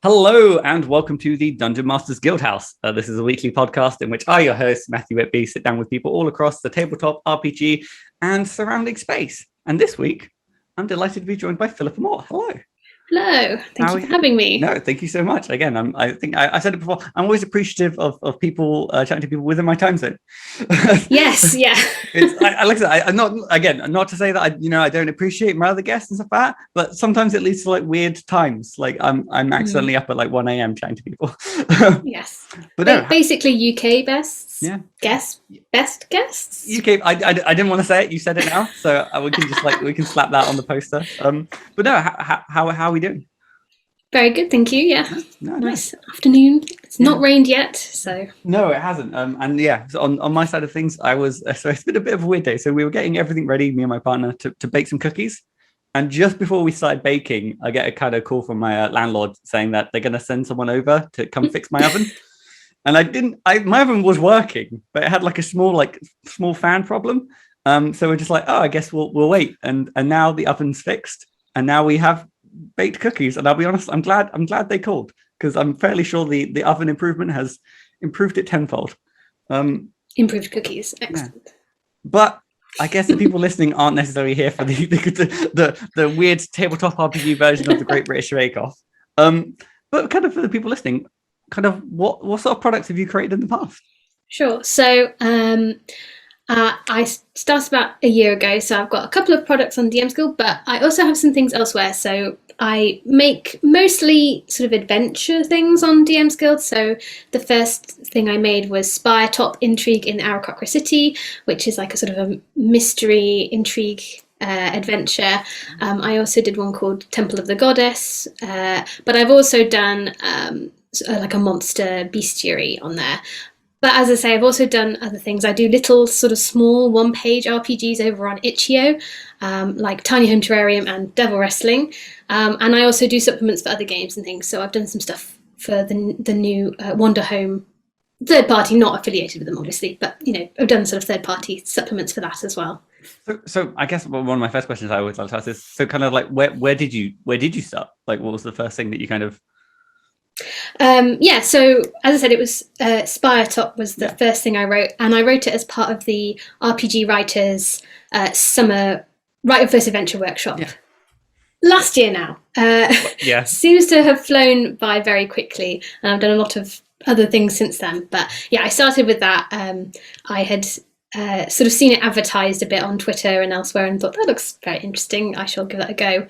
Hello and welcome to the Dungeon Masters Guildhouse. This is a weekly podcast in which I, your host, Matthew Whitby, sit down with people all across the tabletop, RPG, and surrounding space. And this week, I'm delighted to be joined by Philippa Mort. Hello. Hello, thank you for having me. No, thank you so much. Again, I think I said it before. I'm always appreciative of people chatting to people within my time zone. Yes, yeah. Like I said, I'm not to say that I don't appreciate my other guests and stuff like that, but sometimes it leads to like weird times. Like I'm accidentally up at like 1 a.m. chatting to people. Yes, but no, basically UK bests. Yeah, best guests. UK. I didn't want to say it. You said it now, so we can just we can slap that on the poster. But no, how are we doing? Very good, thank you. Yeah, nice afternoon. It's not rained yet, so no, it hasn't. And yeah, so on my side of things, I was so it's been a bit of a weird day. So we were getting everything ready, me and my partner, to bake some cookies. And just before we started baking, I get a kind of call from my landlord saying that they're going to send someone over to come fix my oven. And my oven was working, but it had like a small fan problem. So we're just like, oh, I guess we'll wait. And now the oven's fixed, and now we have baked cookies. And I'll be honest, I'm glad they called, because I'm fairly sure the oven improvement has improved it tenfold. Improved cookies, excellent. Yeah. But I guess the people listening aren't necessarily here for the weird tabletop RPG version of the Great British Bake Off. But kind of for the people listening, kind of what sort of products have you created in the past? Sure. So I started about a year ago, so I've got a couple of products on DMsGuild, but I also have some things elsewhere. So I make mostly sort of adventure things on DMsGuild. So the first thing I made was Spire Top Intrigue in Aarakocra City, which is like a sort of a mystery intrigue adventure. I also did one called Temple of the Goddess, but I've also done like a monster bestiary on there. But as I say, I've also done other things. I do little sort of small one-page RPGs over on Itch.io, like Tiny Home Terrarium and Devil Wrestling. And I also do supplements for other games and things. So I've done some stuff for the new Wander Home, third party, not affiliated with them, obviously. But, I've done sort of third-party supplements for that as well. So I guess one of my first questions I always like to ask is, so kind of like, where did you start? Like, what was the first thing that you kind of... So as I said, it was Spire Top was the first thing I wrote, and I wrote it as part of the RPG Writers Summer Write Your First Adventure workshop last year now. Seems to have flown by very quickly, and I've done a lot of other things since then. But yeah, I started with that. I had sort of seen it advertised a bit on Twitter and elsewhere and thought, that looks very interesting, I shall give that a go.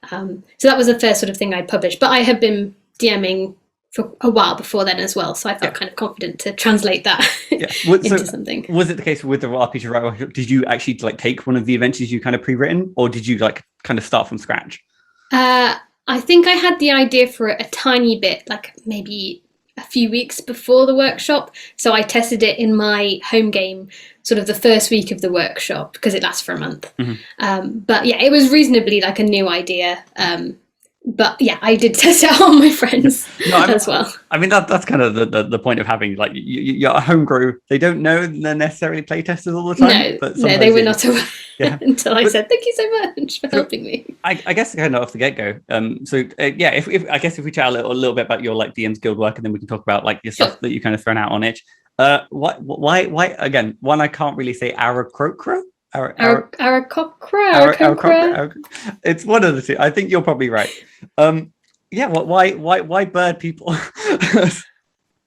So that was the first sort of thing I published, but I have been DMing for a while before then as well, so I felt kind of confident to translate that into something. Was it the case with the RPG writer? Did you actually like take one of the adventures you kind of pre-written, or did you like kind of start from scratch? I think I had the idea for a tiny bit, like maybe a few weeks before the workshop, so I tested it in my home game sort of the first week of the workshop, because it lasts for a month. But yeah, it was reasonably like a new idea. But yeah, I did test it out on my friends as well. I mean, that's kind of the point of having like you're a homebrew. They don't know they're necessarily playtesters all the time. No, they were not aware until I said, "Thank you so much for helping me." I guess kind of off the get go. If we chat a little bit about your like DMsGuild work, and then we can talk about like your stuff that you kind of thrown out on Itch. Why again? One, I can't really say Aarakocra. Aarakocra. It's one of the two. I think you're probably right. Why bird people?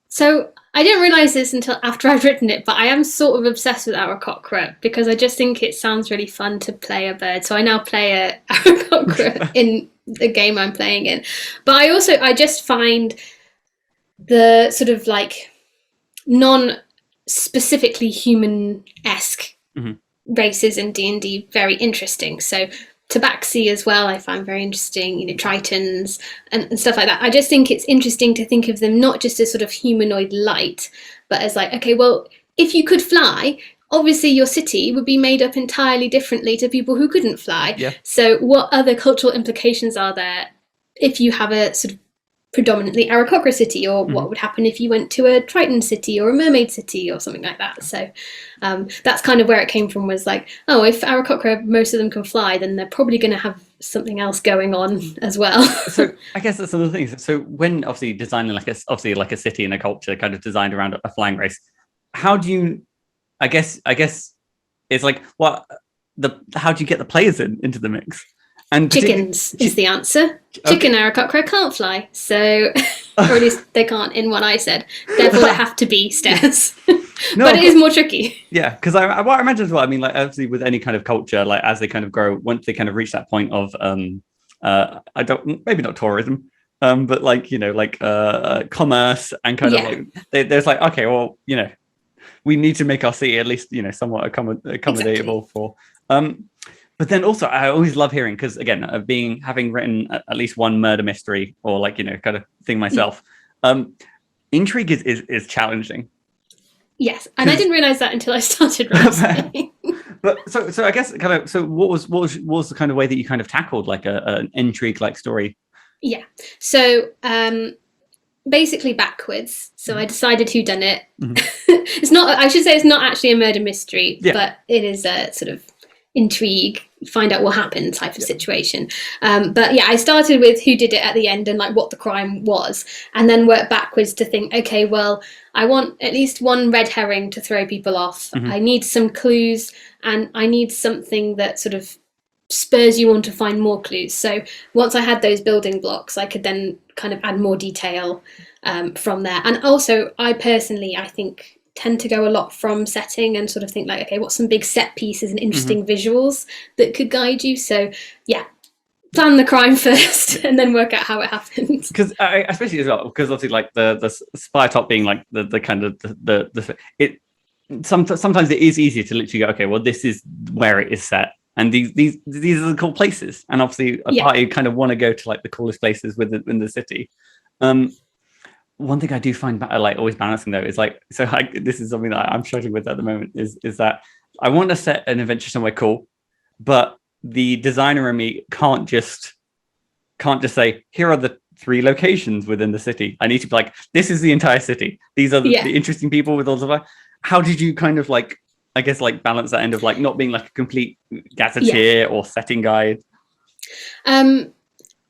So I didn't realize this until after I'd written it, but I am sort of obsessed with Aarakocra because I just think it sounds really fun to play a bird. So I now play a Aarakocra in the game I'm playing in. But I just find the sort of like non-specifically human-esque races in D&D very interesting. So Tabaxi as well I find very interesting, Tritons and stuff like that. I just think it's interesting to think of them not just as sort of humanoid light, but as like, okay, well, if you could fly, obviously your city would be made up entirely differently to people who couldn't fly. So what other cultural implications are there if you have a sort of predominantly Aarakocra City, or what would happen if you went to a Triton City or a Mermaid City or something like that. So that's kind of where it came from, was like, oh, if Aarakocra, most of them can fly, then they're probably going to have something else going on as well. So I guess that's another thing. So when obviously designing like a city and a culture kind of designed around a flying race, how do you, I guess it's like, how do you get the players into the mix? And chickens is the answer. Chicken Aarakocra can't fly, so or at least they can't in what I said. Therefore, there have to be stairs. No, but it is more tricky. Yeah, because I imagine as well. I mean, like obviously with any kind of culture, like as they kind of grow, once they kind of reach that point of maybe not tourism, but like commerce and kind of like there's like, okay, well, we need to make our city at least somewhat accommodatable for. But then also, I always love hearing, because again, having written at least one murder mystery or like kind of thing myself, intrigue is challenging. Yes, and I didn't realize that until I started writing. But so I guess kind of, what was the kind of way that you kind of tackled like an intrigue like story? Yeah, so basically backwards. So I decided who done it. It's not. I should say it's not actually a murder mystery, but it is a sort of intrigue, find out what happened type of situation. But yeah, I started with who did it at the end and like what the crime was, and then worked backwards to think, okay, well, I want at least one red herring to throw people off. I need some clues, and I need something that sort of spurs you on to find more clues. So once I had those building blocks, I could then kind of add more detail from there. And also, I think tend to go a lot from setting and sort of think like, okay, what's some big set pieces and interesting visuals that could guide you? So yeah, plan the crime first and then work out how it happens. Because especially as well, because obviously like the spire top being like the kind of sometimes it is easier to literally go, okay, well, this is where it is set, and these are the cool places, and obviously a party kind of want to go to like the coolest places in the city. One thing I do find like always balancing though is like, so this is something that I'm struggling with at the moment, is that I want to set an adventure somewhere cool, but the designer in me can't just say, here are the 3 locations within the city. I need to be like, this is the entire city. These are the interesting people with all of that. How did you kind of like, I guess, like balance that end of like not being like a complete gazetteer or setting guide?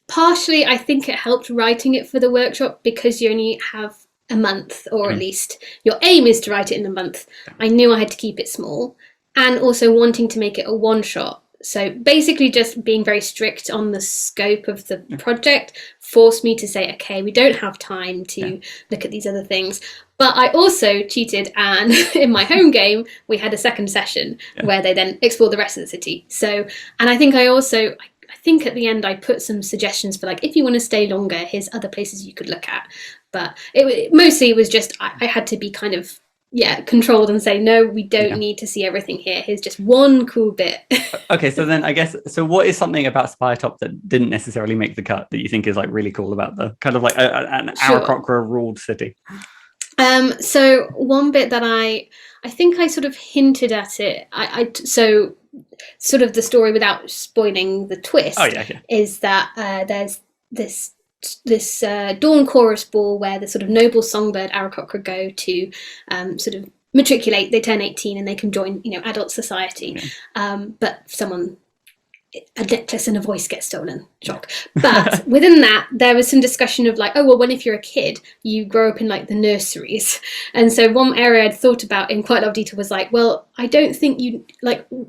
Partially, I think it helped writing it for the workshop, because you only have a month, or at least your aim is to write it in a month. I knew I had to keep it small, and also wanting to make it a one-shot. So basically just being very strict on the scope of the project forced me to say, okay, we don't have time to look at these other things. But I also cheated, and in my home game, we had a second session where they then explored the rest of the city. So, and I think I think at the end I put some suggestions for like, if you want to stay longer, here's other places you could look at. But it was just, I had to be kind of, controlled and say, no, we don't need to see everything here. Here's just one cool bit. Okay, so then I guess, so what is something about Spiretop that didn't necessarily make the cut that you think is like really cool about the kind of like an Aarakocra ruled city? So one bit that I think I sort of hinted at it. So sort of the story without spoiling the twist is that there's this dawn chorus ball where the sort of noble songbird Aarakocra go to sort of matriculate. They turn 18 and they can join adult society. But a necklace and a voice get stolen. Shock. But within that, there was some discussion of like, oh, well, if you're a kid, you grow up in like the nurseries. And so one area I'd thought about in quite a lot of detail was like, well, I don't think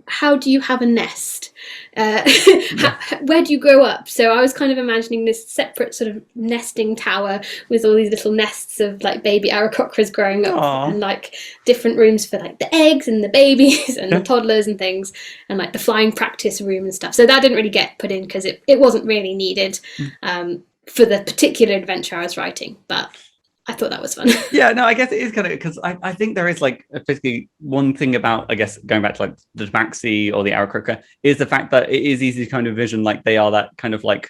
how do you have a nest? Where do you grow up? So I was kind of imagining this separate sort of nesting tower with all these little nests of like baby Aarakocras growing up. Aww. And like different rooms for like the eggs and the babies and the toddlers and things, and like the flying practice room and stuff. So that didn't really get put in because it wasn't really needed for the particular adventure I was writing, but I thought that was fun. Yeah, no, I guess it is kind of, because I think there is like basically one thing about, I guess, going back to like the Tabaxi or the Aarakocra is the fact that it is easy to kind of vision like they are that kind of like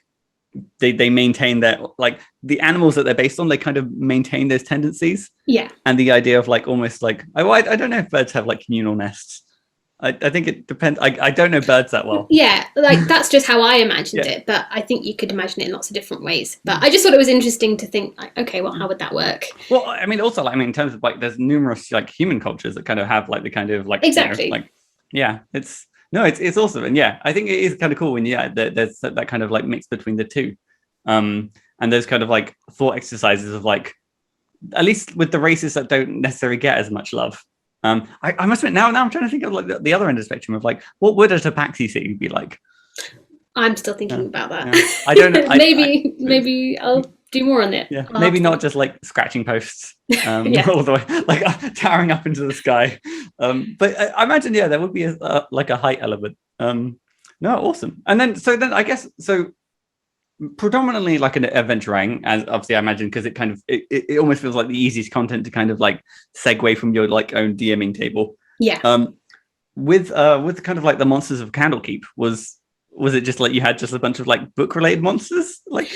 they maintain their, like the animals that they're based on, they kind of maintain those tendencies. Yeah. And the idea of like almost like I don't know if birds have like communal nests. I think it depends. I don't know birds that well. Yeah, like that's just how I imagined it, but I think you could imagine it in lots of different ways. But I just thought it was interesting to think, like, okay, well, how would that work? Well, I mean, also, like, I mean, in terms of like, there's numerous like human cultures that kind of have like the kind of like Exactly. you know, like it's awesome, and I think it is kind of cool when there's that kind of like mix between the two, and those kind of like thought exercises of like, at least with the races that don't necessarily get as much love. I must admit, now I'm trying to think of like the other end of the spectrum of like, what would a tabaxi scene be like? I'm still thinking about that. Yeah. I don't know. maybe I'll do more on it. Yeah, maybe not just like scratching posts all the way, like towering up into the sky. But I imagine, there would be like a height element. No, awesome. And then I guess predominantly like an adventuring, as obviously I imagine, because it kind of it almost feels like the easiest content to kind of like segue from your like own DMing table. Yeah. With kind of like the monsters of Candlekeep, was it just like you had just a bunch of like book related monsters like?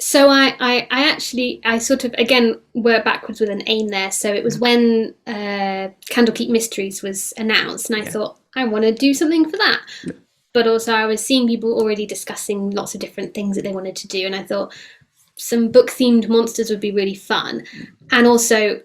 So I actually sort of again worked backwards with an aim there. So it was when Candlekeep Mysteries was announced, and I thought I want to do something for that. But also I was seeing people already discussing lots of different things that they wanted to do, and I thought some book-themed monsters would be really fun. And also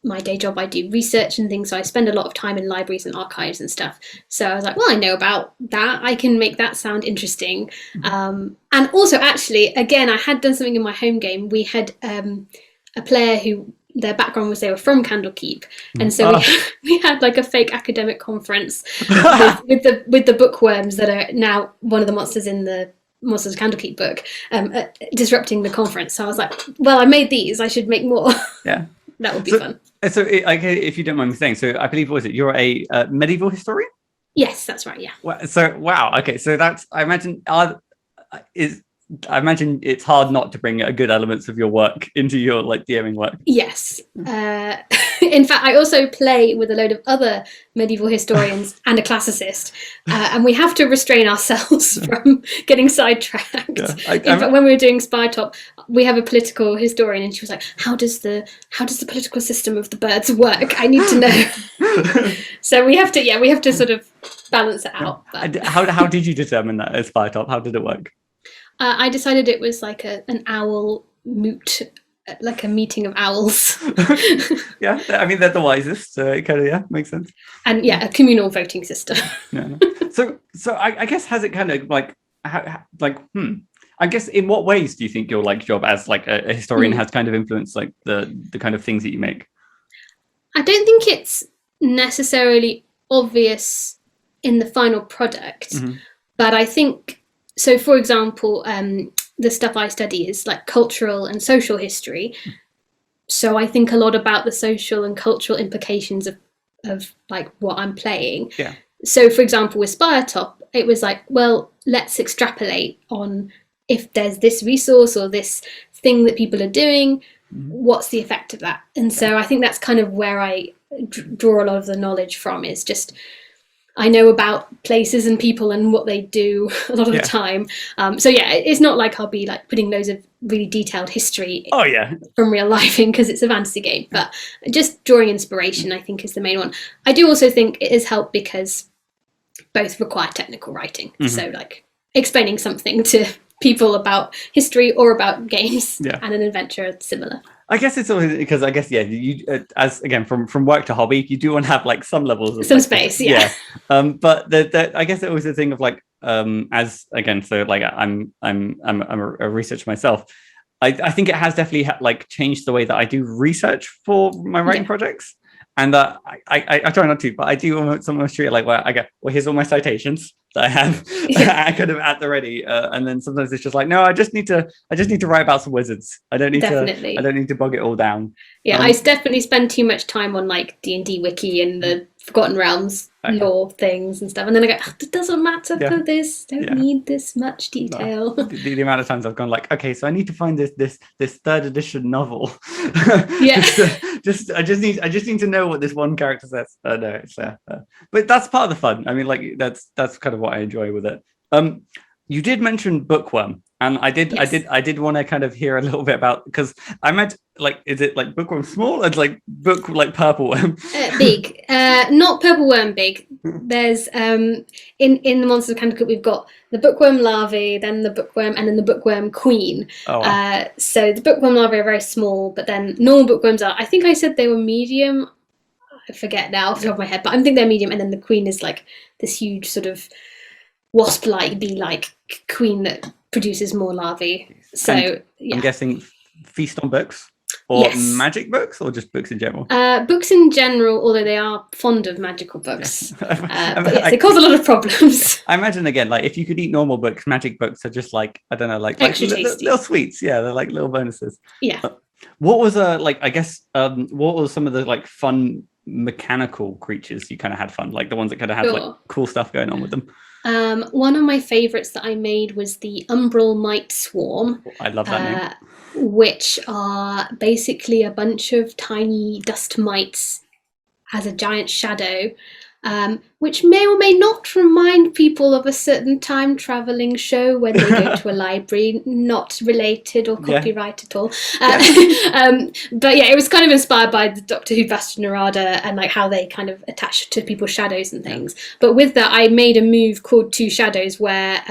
my day job, I do research and things, so I spend a lot of time in libraries and archives and stuff. So I was like, well, I know about that. I can make that sound interesting. And also, actually, again, I had done something in my home game. We had a player who their background was they were from Candlekeep, and so we had like a fake academic conference with the bookworms that are now one of the monsters in the Monsters of Candlekeep book, disrupting the conference. So I was like, well, I made these, I should make more. Yeah, that would be fun. So if you don't mind me saying, so I believe, what is it, you're a medieval historian? Yes, that's right. Yeah. So wow, okay, so that's, I imagine it's hard not to bring good elements of your work into your like DMing work. Yes. In fact, I also play with a load of other medieval historians and a classicist, and we have to restrain ourselves from getting sidetracked. In fact, when we were doing Spytop, we have a political historian, and she was like, "How does the political system of the birds work? I need to know." So we have to sort of balance it out. But... How did you determine that at Spytop? How did it work? I decided it was like an owl moot, like a meeting of owls. Yeah, I mean, they're the wisest, so it kind of makes sense. And a communal voting system. So I guess, has it kind of like I guess, in what ways do you think your like job as like a historian has kind of influenced like the kind of things that you make? I don't think it's necessarily obvious in the final product, but I think. So, for example, the stuff I study is like cultural and social history. So I think a lot about the social and cultural implications of like what I'm playing. Yeah. So, for example, with Spytop, it was like, well, let's extrapolate on if there's this resource or this thing that people are doing, what's the effect of that? And so I think that's kind of where I draw a lot of the knowledge from, is just... I know about places and people and what they do a lot of the time. So it's not like I'll be like putting loads of really detailed history from real life in, because it's a fantasy game. But just drawing inspiration, I think, is the main one. I do also think it has helped because both require technical writing. So like explaining something to people about history or about games and an adventure are similar. I guess it's always because you as again from work to hobby, you do want to have like some levels of some space, but I guess it was a thing of like as again, so like I'm a researcher myself. I think it has definitely like changed the way that I do research for my writing projects, and I try not to, but I do almost treat it like, well, I go, well, here's all my citations that I have kind of at the ready, and then sometimes it's just like, no, I just need to write about some wizards. I don't need to bog it all down. I definitely spend too much time on like D&D wiki and the Forgotten Realms lore things and stuff, and then I go, it doesn't matter for this. Don't need this much detail. No. The amount of times I've gone like, okay, so I need to find this third edition novel. I just need to know what this one character says. No, it's but that's part of the fun. I mean, like that's kind of what I enjoy with it. You did mention Bookworm, and I Yes. did want to kind of hear a little bit about, because I meant like, is it like Bookworm small? It's like book like purple worm. Big, not purple worm big. There's in the Monsters of Candlecook we've got the bookworm larvae, then the bookworm, and then the bookworm queen. Oh wow. So the bookworm larvae are very small, but then normal bookworms are. I think I said they were medium. I forget now off the top of my head, but I think they're medium. And then the queen is like this huge sort of wasp-like, bee-like queen that produces more larvae. So And yeah. I'm guessing feast on books, or Yes. magic books, or just books in general. Books in general, although they are fond of magical books. Yeah. But yes, they cause a lot of problems. I imagine again, like if you could eat normal books, magic books are just like, I don't know, like Extra tasty. little sweets. Yeah, they're like little bonuses. Yeah. What was like, I guess what was some of the like fun mechanical creatures you kind of had fun, like the ones that kind of had like cool stuff going on with them? One of my favorites that I made was the Umbral Mite Swarm. I love that name. Which are basically a bunch of tiny dust mites as a giant shadow, which may or may not remind people of a certain time traveling show when they go to a library, not related or copyright at all. But yeah, it was kind of inspired by the Doctor Who Bastionarada and like how they kind of attach to people's shadows and things. But with that, I made a move called Two Shadows, where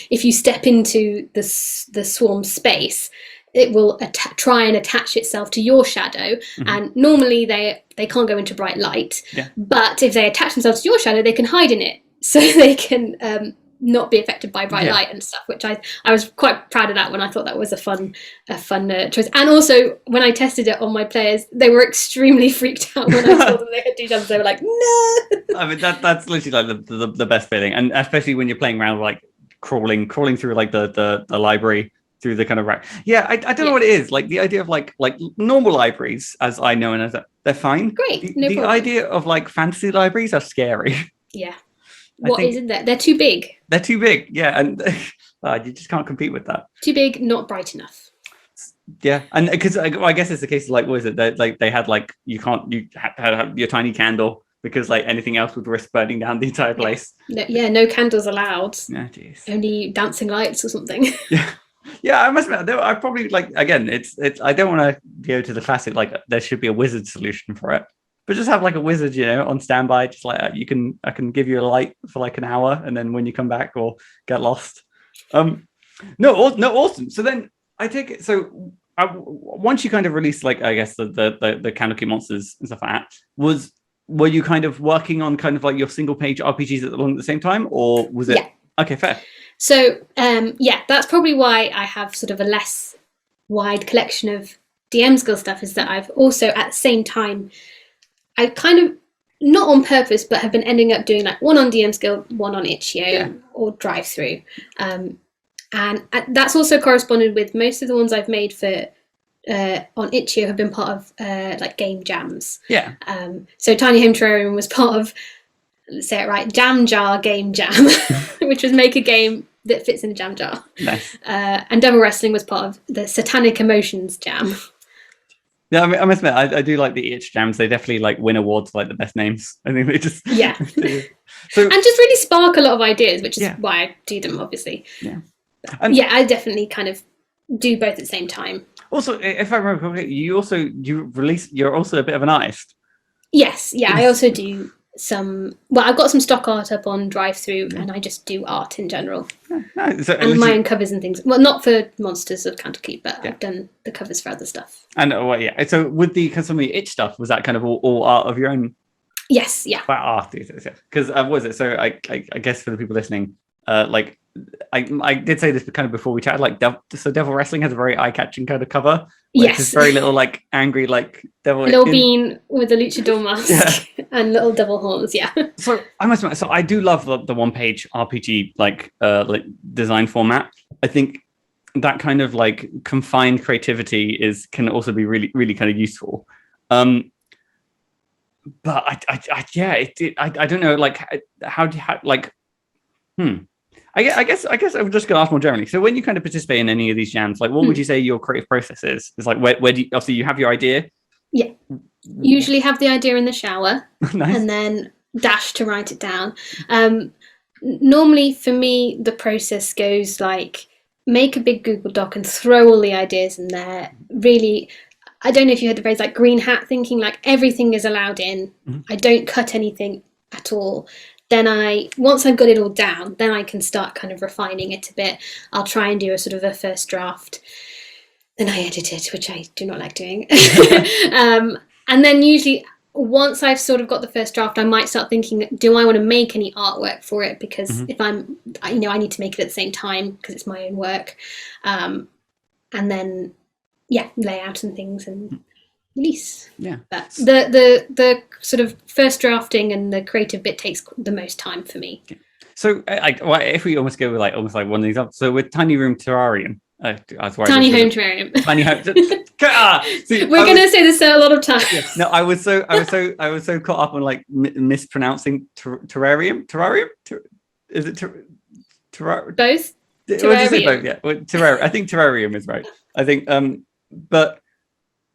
if you step into the swarm space, it will try and attach itself to your shadow. And normally they can't go into bright light. But if they attach themselves to your shadow, they can hide in it. So they can not be affected by bright light and stuff, which I was quite proud of that one. I thought that was a fun choice. And also, when I tested it on my players, they were extremely freaked out when I told them they had two shadows. They were like, no! I mean, that's literally like the best feeling. And especially when you're playing around, like crawling through like the library, through the kind of rack. Yeah, I don't know what it is. Like the idea of like normal libraries, as I know and as they're fine. Great, The idea of like fantasy libraries are scary. Yeah. What isn't there? They're too big. They're too big. Yeah, and you just can't compete with that. Too big, not bright enough. Yeah, and because I guess it's the case of like, what is it? They had like you had to have your tiny candle, because like anything else would risk burning down the entire place. No candles allowed. Yeah, jeez. Only dancing lights or something. Yeah, I must admit, I probably like, again, it's I don't want to go to the classic like there should be a wizard solution for it, but just have like a wizard, on standby, just like I can give you a light for like an hour, and then when you come back or get lost. No, awesome. So then I take it. So once you kind of released like, I guess the Candlekeep monsters and stuff like that, were you kind of working on kind of like your single page RPGs at the same time, or was it? Yeah. Okay, fair. So, that's probably why I have sort of a less wide collection of DMsGuild stuff, is that I've also, at the same time, I kind of, not on purpose, but have been ending up doing like one on DMsGuild, one on Itch.io or Drive-Thru. And that's also corresponded with most of the ones I've made for on Itch.io have been part of like game jams. Yeah. So Tiny Home Terrarium was part of, let's say it right, Jam Jar Game Jam, which was make a game that fits in a jam jar. Nice. And Devil Wrestling was part of the Satanic Emotions Jam. Yeah, I mean, I must admit, I do like the Itch jams. They definitely like win awards for like the best names. I think they just So, and just really spark a lot of ideas, which is why I do them, obviously. Yeah. And I definitely kind of do both at the same time. Also, if I remember correctly, you're also a bit of an artist. Yes, I also do I've got some stock art up on Drive-Thru, and I just do art in general. So and my own covers and things. Well, not for Monsters of Candlekeep, but I've done the covers for other stuff. And so with some of the Itch stuff, was that kind of all art of your own? Yes, yeah. That art, because what was it? So I guess for the people listening, like I did say this kind of before we chatted, like Devil Wrestling has a very eye-catching kind of cover. Yes, it's very little like angry like devil. Little bean with a luchador mask and little devil horns. Yeah. So I must admit, so I do love the one-page RPG like design format. I think that kind of like confined creativity can also be really really kind of useful. But I don't know, like how do you like I guess I'm just going to ask more generally. So when you kind of participate in any of these jams, like what would you say your creative process is? It's like where do you, obviously you have your idea? Yeah. Usually have the idea in the shower. Nice. And then dash to write it down. normally for me, the process goes like make a big Google Doc and throw all the ideas in there. Really, I don't know if you heard the phrase like green hat thinking, like everything is allowed in. I don't cut anything at all. Then once I've got it all down, then I can start kind of refining it a bit. I'll try and do a sort of a first draft. Then I edit it, which I do not like doing. And then usually once I've sort of got the first draft, I might start thinking, do I want to make any artwork for it? Because if I need to make it at the same time because it's my own work. And then, layout and things and release. Yeah. But the sort of first drafting and the creative bit takes the most time for me. Okay. So if we almost go with almost like one of these up. So with Tiny Room Terrarium. Tiny Home Terrarium. Tiny Home. See, we're going to say this a lot of times. Yeah, no, I was so caught up on like mispronouncing terrarium. Terrarium? Is it terrarium? Both. Terrarium. Both, yeah. Well, terrarium. I think terrarium is right. I think. But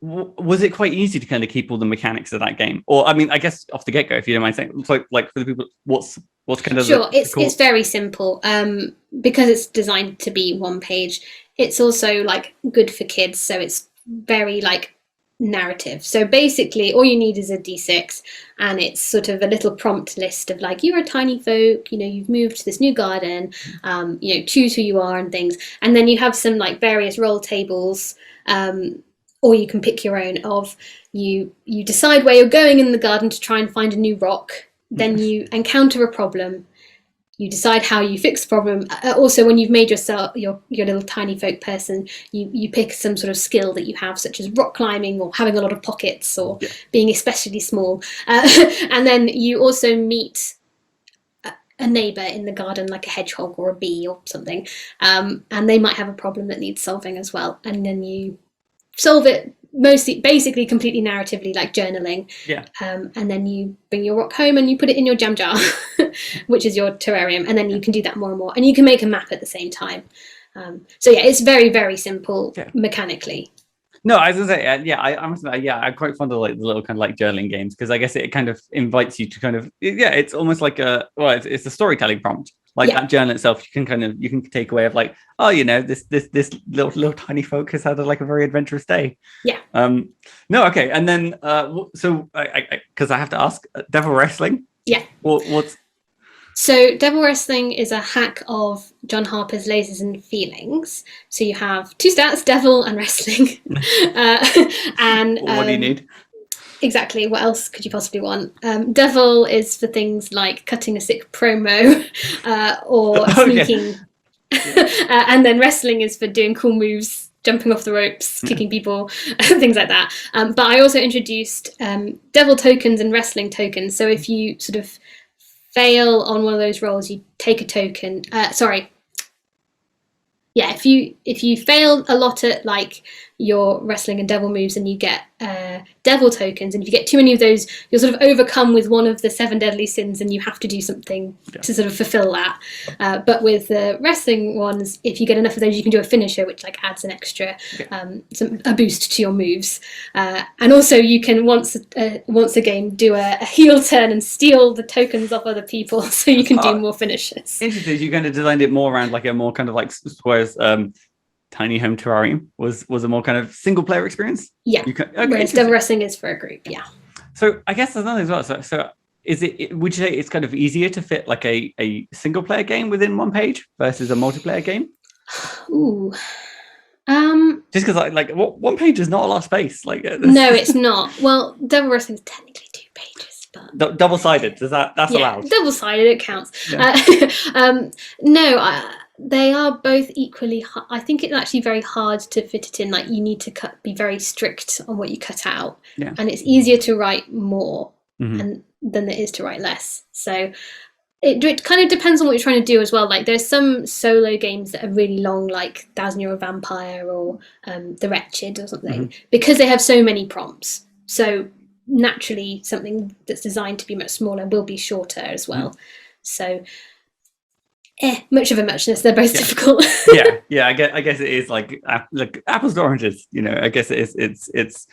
was it quite easy to kind of keep all the mechanics of that game? Or I mean, I guess off the get go, if you don't mind saying, like for the people, what's kind of sure. It's very simple. Because it's designed to be one page. It's also like good for kids, so it's very like narrative. So basically all you need is a D6 and it's sort of a little prompt list of like, you're a tiny folk, you've moved to this new garden, choose who you are and things. And then you have some like various roll tables, or you can pick your own of you decide where you're going in the garden to try and find a new rock. Then you encounter a problem. You decide how you fix the problem. Also, when you've made yourself your little tiny folk person, you pick some sort of skill that you have, such as rock climbing or having a lot of pockets or being especially small. And then you also meet a neighbour in the garden, like a hedgehog or a bee or something, and they might have a problem that needs solving as well. And then you solve it basically completely narratively, like journaling. And then you bring your rock home and you put it in your jam jar, which is your terrarium, and then you can do that more and more, and you can make a map at the same time. So it's very, very simple mechanically. No, I was gonna say, I must say, I'm quite fond of like the little kind of like journaling games because I guess it kind of invites you to kind of it's almost like it's a storytelling prompt. Like that journal itself, you can take away of like, this little tiny folk has had a very adventurous day. Yeah. No, okay, and then so because I have to ask, Devil Wrestling. Yeah. What's So Devil Wrestling is a hack of John Harper's Lasers and Feelings. So you have 2 stats, Devil and Wrestling. And what do you need? Exactly. What else could you possibly want? Devil is for things like cutting a sick promo or sneaking. And then Wrestling is for doing cool moves, jumping off the ropes, kicking people, things like that. But I also introduced Devil tokens and Wrestling tokens. So if you sort of fail on one of those rolls, you take a token. If you fail a lot at like your Wrestling and Devil moves, and you get Devil tokens, and if you get too many of those, you're sort of overcome with one of the 7 deadly sins, and you have to do something to sort of fulfill that. But with the Wrestling ones, if you get enough of those, you can do a finisher, which like adds an extra a boost to your moves. And also you can once a game do a heel turn and steal the tokens off other people, so you can do more finishes. Interesting. You kind of designed it more around like a more kind of like, whereas Tiny Home Terrarium was a more kind of single player experience. Yeah. Whereas Devil Wrestling is for a group. Yeah. So I guess there's another as well. So is it? Would you say it's kind of easier to fit like a single player game within one page versus a multiplayer game? Ooh. Just because like one page is not a lot of space. Like no, it's not. Well, Devil Wrestling is technically 2 pages, but double-sided. Does that's allowed? Double-sided, it counts. Yeah. No. They are both equally. I think it's actually very hard to fit it in. Like you need to be very strict on what you cut out, and it's easier to write more than it is to write less. So it kind of depends on what you're trying to do as well. Like there's some solo games that are really long, like 1,000-Year-Old Vampire or The Wretched or something, because they have so many prompts. So naturally, something that's designed to be much smaller will be shorter as well. So. Much of a muchness. They're both difficult. I guess it is like apples to oranges. I guess it is. It's.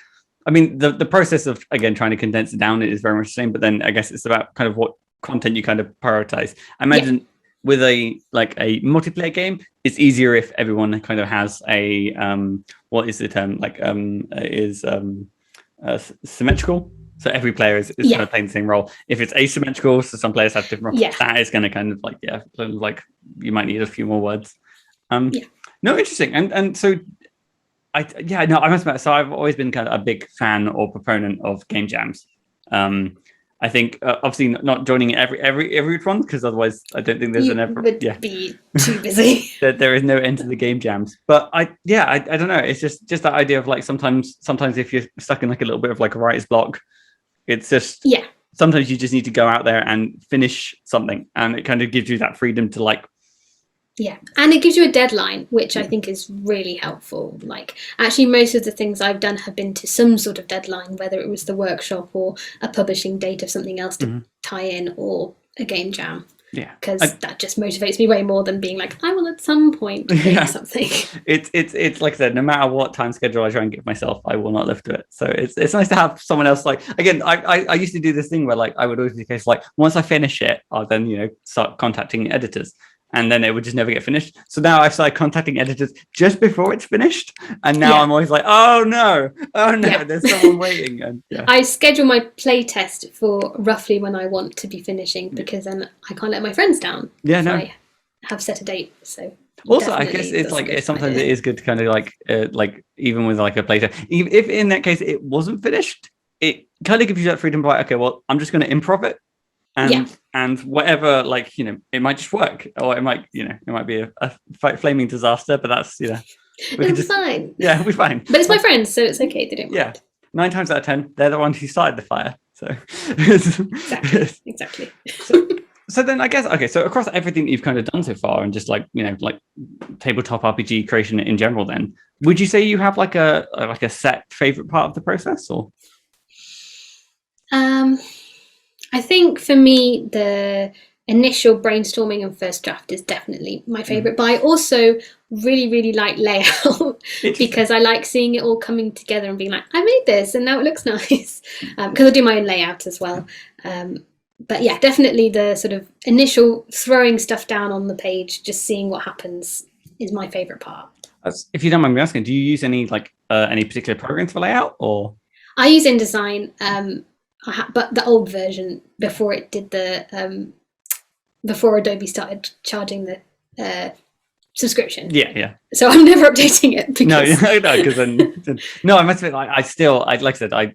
I mean, the process of again trying to condense it down is very much the same. But then I guess it's about kind of what content you kind of prioritize. I imagine with a multiplayer game, it's easier if everyone kind of has a what is the term, symmetrical. So every player is kind of playing the same role. If it's asymmetrical, so some players have different roles, that is going to kind of you might need a few more words. No, interesting. And so I must admit, so I've always been kind of a big fan or proponent of game jams. I think obviously not joining every one, because otherwise I don't think there's be too busy. There is no end to the game jams. But I don't know. It's just that idea of like sometimes if you're stuck in like a little bit of like a writer's block, it's just sometimes you just need to go out there and finish something, and it kind of gives you that freedom to like. Yeah, and it gives you a deadline, which I think is really helpful. Like, actually, most of the things I've done have been to some sort of deadline, whether it was the workshop or a publishing date of something else to tie in, or a game jam. Yeah, because that just motivates me way more than being like, I will at some point do something. It's like I said, no matter what time schedule I try and give myself, I will not live to it. So it's nice to have someone else. Like, again, I used to do this thing where like I would always be the case like once I finish it, I'll then start contacting editors. And then it would just never get finished. So now I've started contacting editors just before it's finished. And now I'm always like, oh no, there's someone waiting. And, I schedule my play test for roughly when I want to be finishing, because then I can't let my friends down. I have set a date. So also, I guess it's like sometimes it is good to kind of like even with like a play test, if in that case it wasn't finished, it kind of gives you that freedom of like, okay, well, I'm just going to improv it. And whatever, like, it might just work, or it might be a flaming disaster, but that's, it'll be fine. Yeah, it'll be fine. But it's my friends, so it's okay. They don't mind. 9 times out of 10, they're the ones who started the fire. So exactly. So then I guess, okay, so across everything that you've kind of done so far, and just like, like tabletop RPG creation in general, then would you say you have like a set favorite part of the process, or? I think for me, the initial brainstorming and first draft is definitely my favorite, but I also really, really like layout because I like seeing it all coming together and being like, I made this and now it looks nice, because I do my own layout as well. But yeah, definitely the sort of initial throwing stuff down on the page, just seeing what happens, is my favorite part. If you don't mind me asking, do you use any particular programs for layout, or? I use InDesign, but the old version before it did before Adobe started charging the subscription. Yeah. So I'm never updating it. Because... because I must admit, like I said, I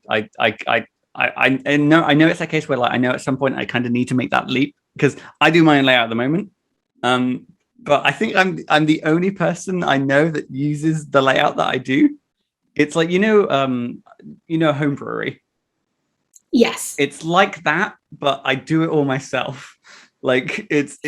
know it's a case where like I know at some point I kind of need to make that leap, because I do my own layout at the moment. But I think I'm the only person I know that uses the layout that I do. It's like home brewery. Yes, it's like that, but I do it all myself. Like it's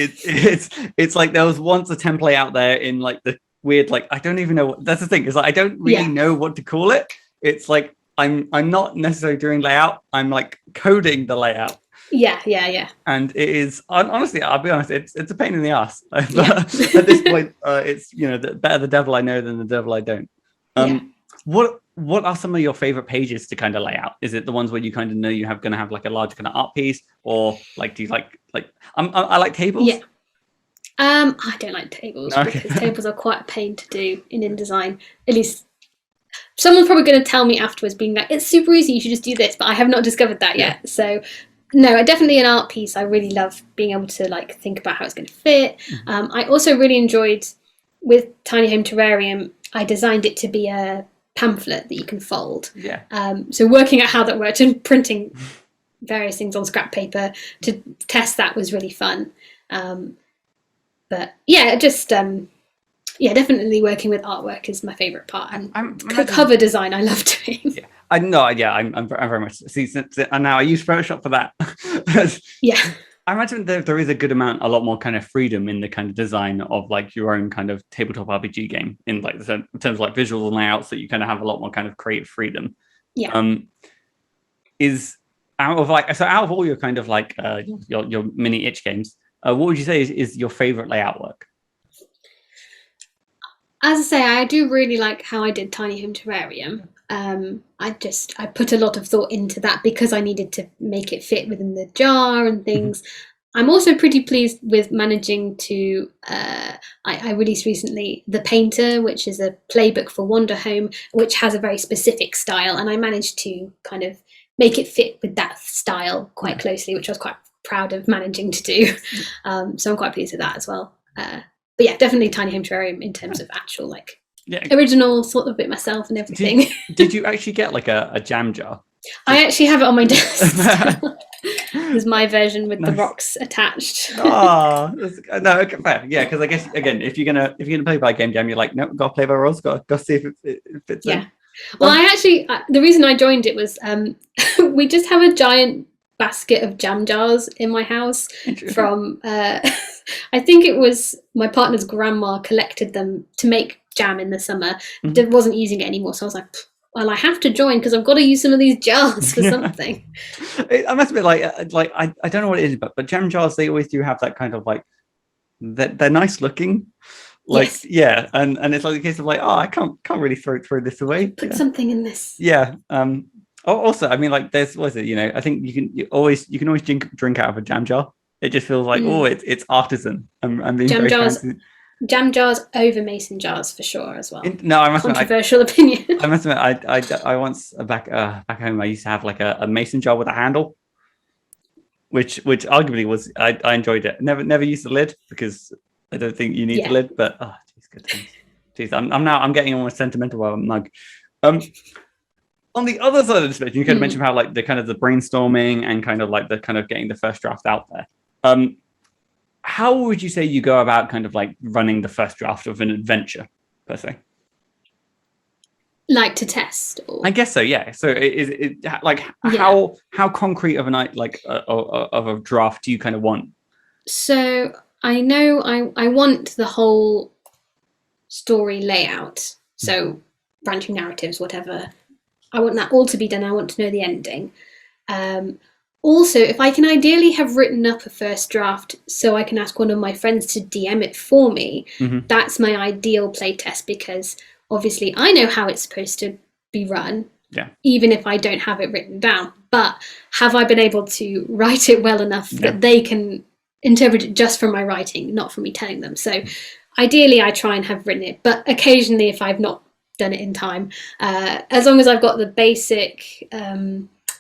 like there was once a template out there in like the weird, like I don't even know what, that's the thing, is like I don't really know what to call it. It's like I'm not necessarily doing layout, I'm like coding the layout. Yeah. And it is, honestly, I'll be honest, it's a pain in the ass. But at this point, it's better the devil I know than the devil I don't. What are some of your favorite pages to kind of lay out? Is it the ones where you kind of know you have going to have like a large kind of art piece, or like do you like I like tables? Yeah. I don't like tables because tables are quite a pain to do in InDesign. At least someone's probably going to tell me afterwards, being like, "It's super easy. You should just do this," but I have not discovered that yet. So no, definitely an art piece. I really love being able to like think about how it's going to fit. I also really enjoyed with Tiny Home Terrarium. I designed it to be a pamphlet that you can fold. So working out how that worked and printing various things on scrap paper to test that was really fun. But yeah, just definitely working with artwork is my favorite part, and cover design I love doing. I'm very much and now I use Photoshop for that. I imagine there is a lot more kind of freedom in the kind of design of like your own kind of tabletop RPG game, in like in terms of like visuals and layouts, that you kind of have a lot more kind of creative freedom. Is out of all your kind of like your mini itch games, what would you say is your favorite layout work? As I say, I do really like how I did Tiny Home Terrarium. I put a lot of thought into that because I needed to make it fit within the jar and things. I'm also pretty pleased with managing to. I released recently The Painter, which is a playbook for Wander Home, which has a very specific style, and I managed to kind of make it fit with that style quite closely, which I was quite proud of managing to do. So I'm quite pleased with that as well. But yeah, definitely Tiny Home Terrarium in terms of actual like original, sort of bit myself and everything. Did you actually get like a jam jar? I actually have it on my desk. There's my version with the rocks attached. Oh no, okay, fair. Yeah, because I guess again, if you're gonna play by game jam, you're like, no, gotta play by rules, gotta see if it fits in. Well, I actually the reason I joined it was we just have a giant basket of jam jars in my house from I think it was my partner's grandma collected them to make jam in the summer. Wasn't using it anymore, so I was like, well, I have to join because I've got to use some of these jars for something. I must admit, I don't know what it is, but jam jars, they always do have that kind of like they're nice looking. Like yes. and it's like a case of like, oh, I can't really throw this away. Put something in this. Yeah. Also, I mean, like there's what is it? You know, I think you can always drink out of a jam jar. It just feels like it's artisan. I'm being jam very jars. fancy. Jam jars over mason jars for sure as well. No, I must controversial opinion. I must admit, I once back home I used to have like a mason jar with a handle, which arguably was I enjoyed it. Never used the lid because I don't think you need the lid. But oh, geez, good times. Jeez, I'm getting almost sentimental while I'm mug. On the other side of the spectrum, you kind of mentioned how like the kind of the brainstorming and kind of like the kind of getting the first draft out there. How would you say you go about kind of like running the first draft of an adventure per se? Like to test? Or... I guess so, yeah. So is it like how concrete of a night like of a draft do you kind of want? So I know I want the whole story layout. So branching narratives, whatever. I want that all to be done. I want to know the ending. Also, if I can ideally have written up a first draft so I can ask one of my friends to DM it for me, that's my ideal playtest because obviously I know how it's supposed to be run, even if I don't have it written down. But have I been able to write it well enough that they can interpret it just from my writing, not from me telling them? So ideally I try and have written it, but occasionally if I've not done it in time, as long as I've got the basic,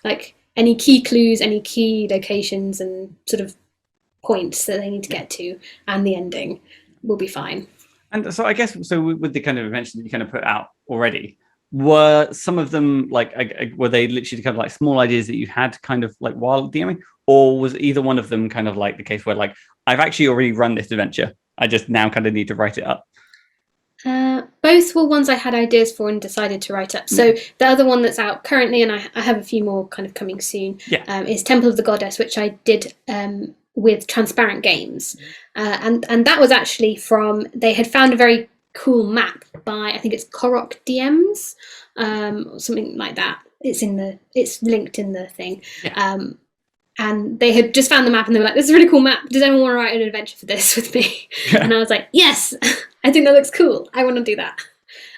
like any key clues, any key locations and sort of points that they need to get to and the ending will be fine. And so I guess, so with the kind of inventions that you kind of put out already, were some of them like, were they literally kind of like small ideas that you had kind of like while DMing, or was either one of them kind of like the case where like, I've actually already run this adventure, I just now kind of need to write it up? Both were ones I had ideas for and decided to write up. So the other one that's out currently, and I have a few more kind of coming soon, is Temple of the Goddess, which I did with Transparent Games. And that was actually from, they had found a very cool map by, I think it's Korok DMs, or something like that. It's linked in the thing. And they had just found the map and they were like, this is a really cool map. Does anyone want to write an adventure for this with me? And I was like, yes, I think that looks cool. I want to do that.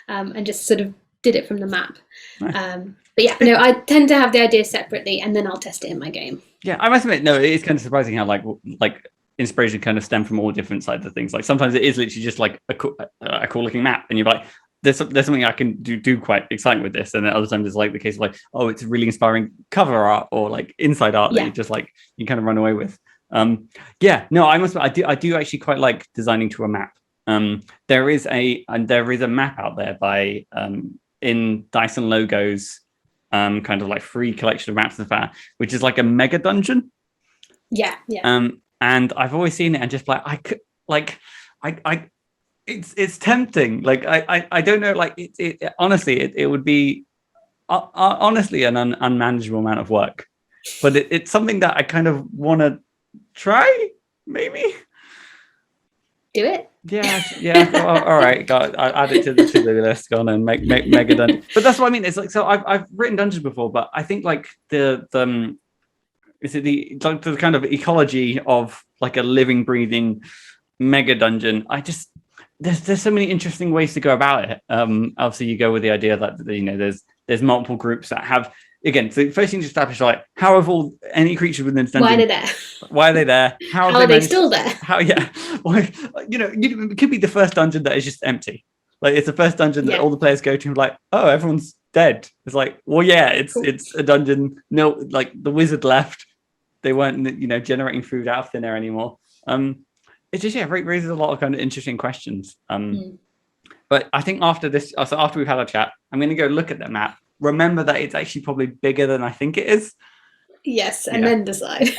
And just sort of did it from the map. Nice. But yeah, no, I tend to have the ideas separately and then I'll test it in my game. Yeah, I must admit, no, it is kind of surprising how like inspiration kind of stem from all different sides of things. Like sometimes it is literally just like a cool looking map and you're like, there's something I can do quite exciting with this, and then other times it's like the case of like, oh, it's a really inspiring cover art or like inside art that you just like you kind of run away with. No, I do actually quite like designing to a map. There is a map out there by in Dyson Logos, kind of like free collection of maps and that, which is like a mega dungeon. And I've always seen it and just like it's tempting. Like I don't know. Like it honestly, it would be honestly an unmanageable amount of work, but it's something that I kind of want to try. Maybe do it. Yeah. Well, all right, I'll add it to the list. Go on and make mega dungeon. But that's what I mean. It's like, so I've written dungeons before, but I think like the kind of ecology of like a living, breathing mega dungeon. There's so many interesting ways to go about it. Obviously, you go with the idea that there's multiple groups that have again, so first thing to establish, like, how have all any creatures within this dungeon? Why are they there? Why are they there? How are they still there? How? Yeah, why? It could be the first dungeon that is just empty. Like, it's the first dungeon that all the players go to, and like, oh, everyone's dead. It's like, well, yeah, it's a dungeon. No, like the wizard left. They weren't, generating food out of thin air anymore. It just raises a lot of kind of interesting questions. But I think after this, so after we've had our chat, I'm going to go look at the map. Remember that it's actually probably bigger than I think it is. Yes, and then decide.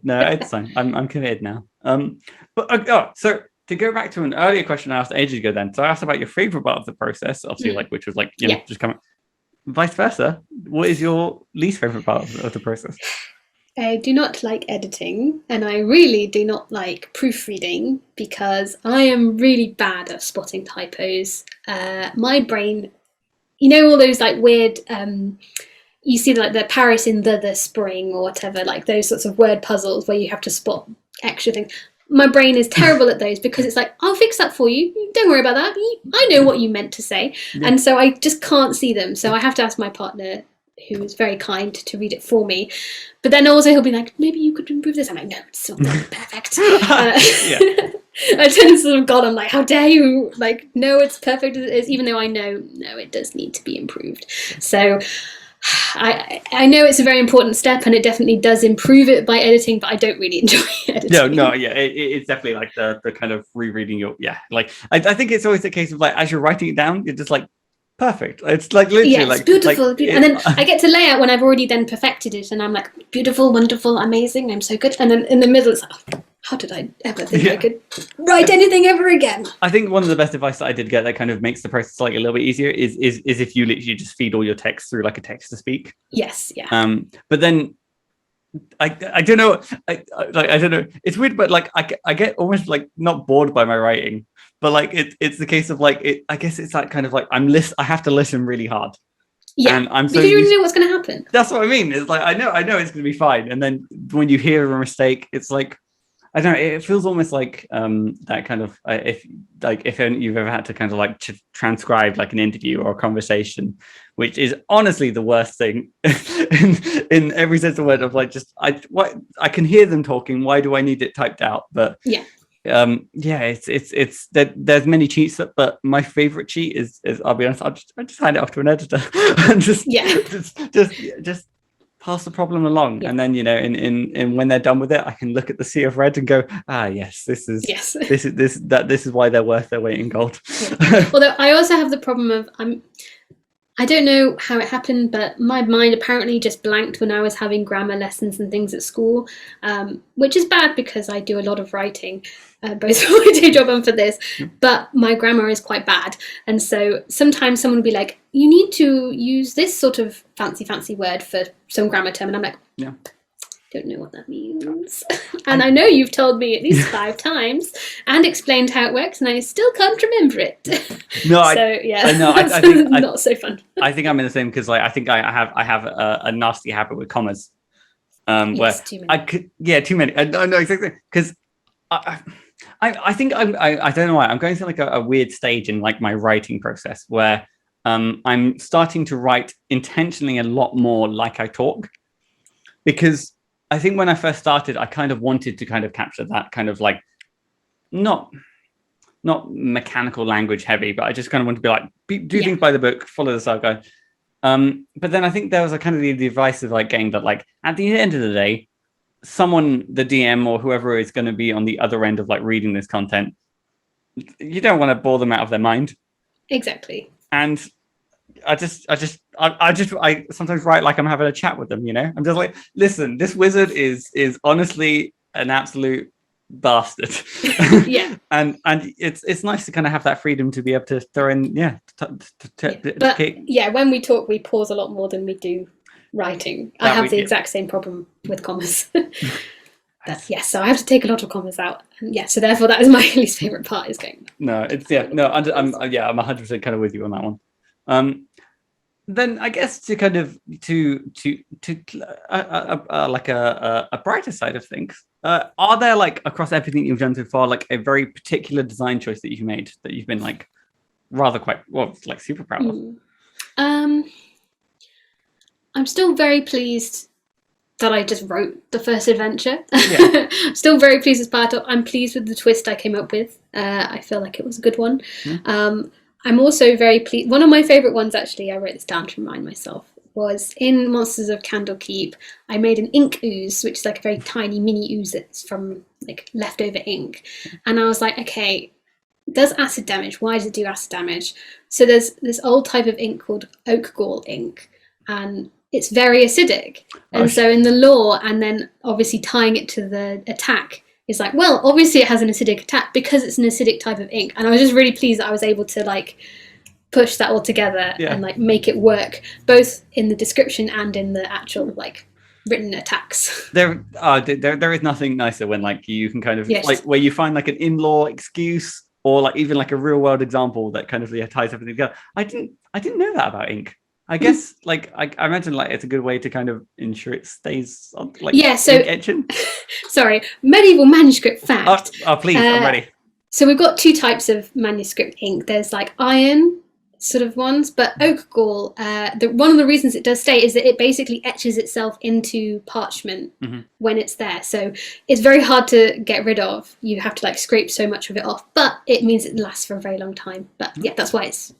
No, it's fine. I'm committed now. So to go back to an earlier question I asked ages ago, then, so I asked about your favorite part of the process, obviously, which was just coming. Vice versa, what is your least favorite part of the process? I do not like editing, and I really do not like proofreading because I am really bad at spotting typos. My brain, all those like weird, you see like the Paris in the spring or whatever, like those sorts of word puzzles where you have to spot extra things. My brain is terrible at those because it's like, I'll fix that for you. Don't worry about that. I know what you meant to say. Yeah. And so I just can't see them. So I have to ask my partner, who is very kind, to read it for me. But then also he'll be like, maybe you could improve this. I'm like, no, it's not perfect. I tend to sort of God, I'm like, how dare you? Like, no, it's perfect as it is, even though I know, no, it does need to be improved. So I know it's a very important step, and it definitely does improve it by editing, but I don't really enjoy editing. It's definitely like the kind of rereading your like I think it's always the case of like as you're writing it down, you're just like perfect. It's like literally it's beautiful, and then I get to lay out when I've already then perfected it, and I'm like, beautiful, wonderful, amazing, I'm so good. And then in the middle it's like, oh, how did I ever think I could write anything ever again? I think one of the best advice that I did get that kind of makes the process like a little bit easier is if you literally just feed all your text through like a text to speak. Yes, yeah. But then I don't know. I don't know. It's weird, but like I get almost like not bored by my writing, but like it's the case of like I guess it's that kind of like I have to listen really hard. Yeah, and I'm because you don't know what's going to happen. That's what I mean. It's like I know it's going to be fine, and then when you hear a mistake, it's like I don't know. It feels almost like that kind of if you've ever had to kind of like transcribe like an interview or a conversation, which is honestly the worst thing in every sense of the word. Of like just I can hear them talking. Why do I need it typed out? But it's that there's many cheats, but my favorite cheat is I'll be honest. I just hand it off to an editor and just pass the problem along, and then in when they're done with it, I can look at the sea of red and go, yes, this is why they're worth their weight in gold. Although I also have the problem of I don't know how it happened, but my mind apparently just blanked when I was having grammar lessons and things at school, which is bad because I do a lot of writing, both for my day job and for this, but my grammar is quite bad. And so sometimes someone will be like, you need to use this sort of fancy word for some grammar term. And I'm like, don't know what that means. And I know you've told me at least 5 times and explained how it works, and I still can't remember it. No, I know. I think not so fun. I think I'm in the same because like I think I have a nasty habit with commas. Where too many. Too many. No, exactly. Because I think I don't know why I'm going through like a weird stage in like my writing process where I'm starting to write intentionally a lot more like I talk, because I think when I first started, I kind of wanted to kind of capture that kind of like not mechanical language heavy, but I just kind of want to be like do things by the book, follow the saga. But then I think there was a kind of the advice of like getting that like at the end of the day, someone, the DM or whoever is going to be on the other end of like reading this content, you don't want to bore them out of their mind. Exactly. And I sometimes write like I'm having a chat with them, I'm just like, listen, this wizard is honestly an absolute bastard. and it's nice to kind of have that freedom to be able to throw in when we talk we pause a lot more than we do writing. I have the exact same problem with commas. So I have to take a lot of commas out, and so therefore that is my least favorite part, is going I'm 100% kind of with you on that one. Then I guess to kind of to like a brighter side of things, are there like across everything you've done so far like a very particular design choice that you've made that you've been like rather quite like super proud of? I'm I'm still very pleased that I just wrote the first adventure. Yeah. Still very pleased with Spire Top. I'm pleased with the twist I came up with. I feel like it was a good one. I'm also very pleased. One of my favourite ones, actually, I wrote this down to remind myself, was in Monsters of Candlekeep. I made an ink ooze, which is like a very tiny mini ooze that's from like leftover ink. And I was like, okay, it does acid damage. Why does it do acid damage? So there's this old type of ink called oak gall ink, and it's very acidic. And so in the lore, and then obviously tying it to the attack, is like, well, obviously it has an acidic attack because it's an acidic type of ink. And I was just really pleased that I was able to like push that all together and like make it work both in the description and in the actual like written attacks. There is nothing nicer when like you can kind of like where you find like an in-law excuse or like even like a real world example that kind of ties everything together. I didn't know that about ink. I guess like I imagine like it's a good way to kind of ensure it stays on like so ink etching. Sorry, medieval manuscript fact. Oh please, I'm ready. So we've got two types of manuscript ink. There's like iron sort of ones, but oak gall, one of the reasons it does stay is that it basically etches itself into parchment when it's there. So it's very hard to get rid of. You have to like scrape so much of it off, but it means it lasts for a very long time. But yeah, that's why it's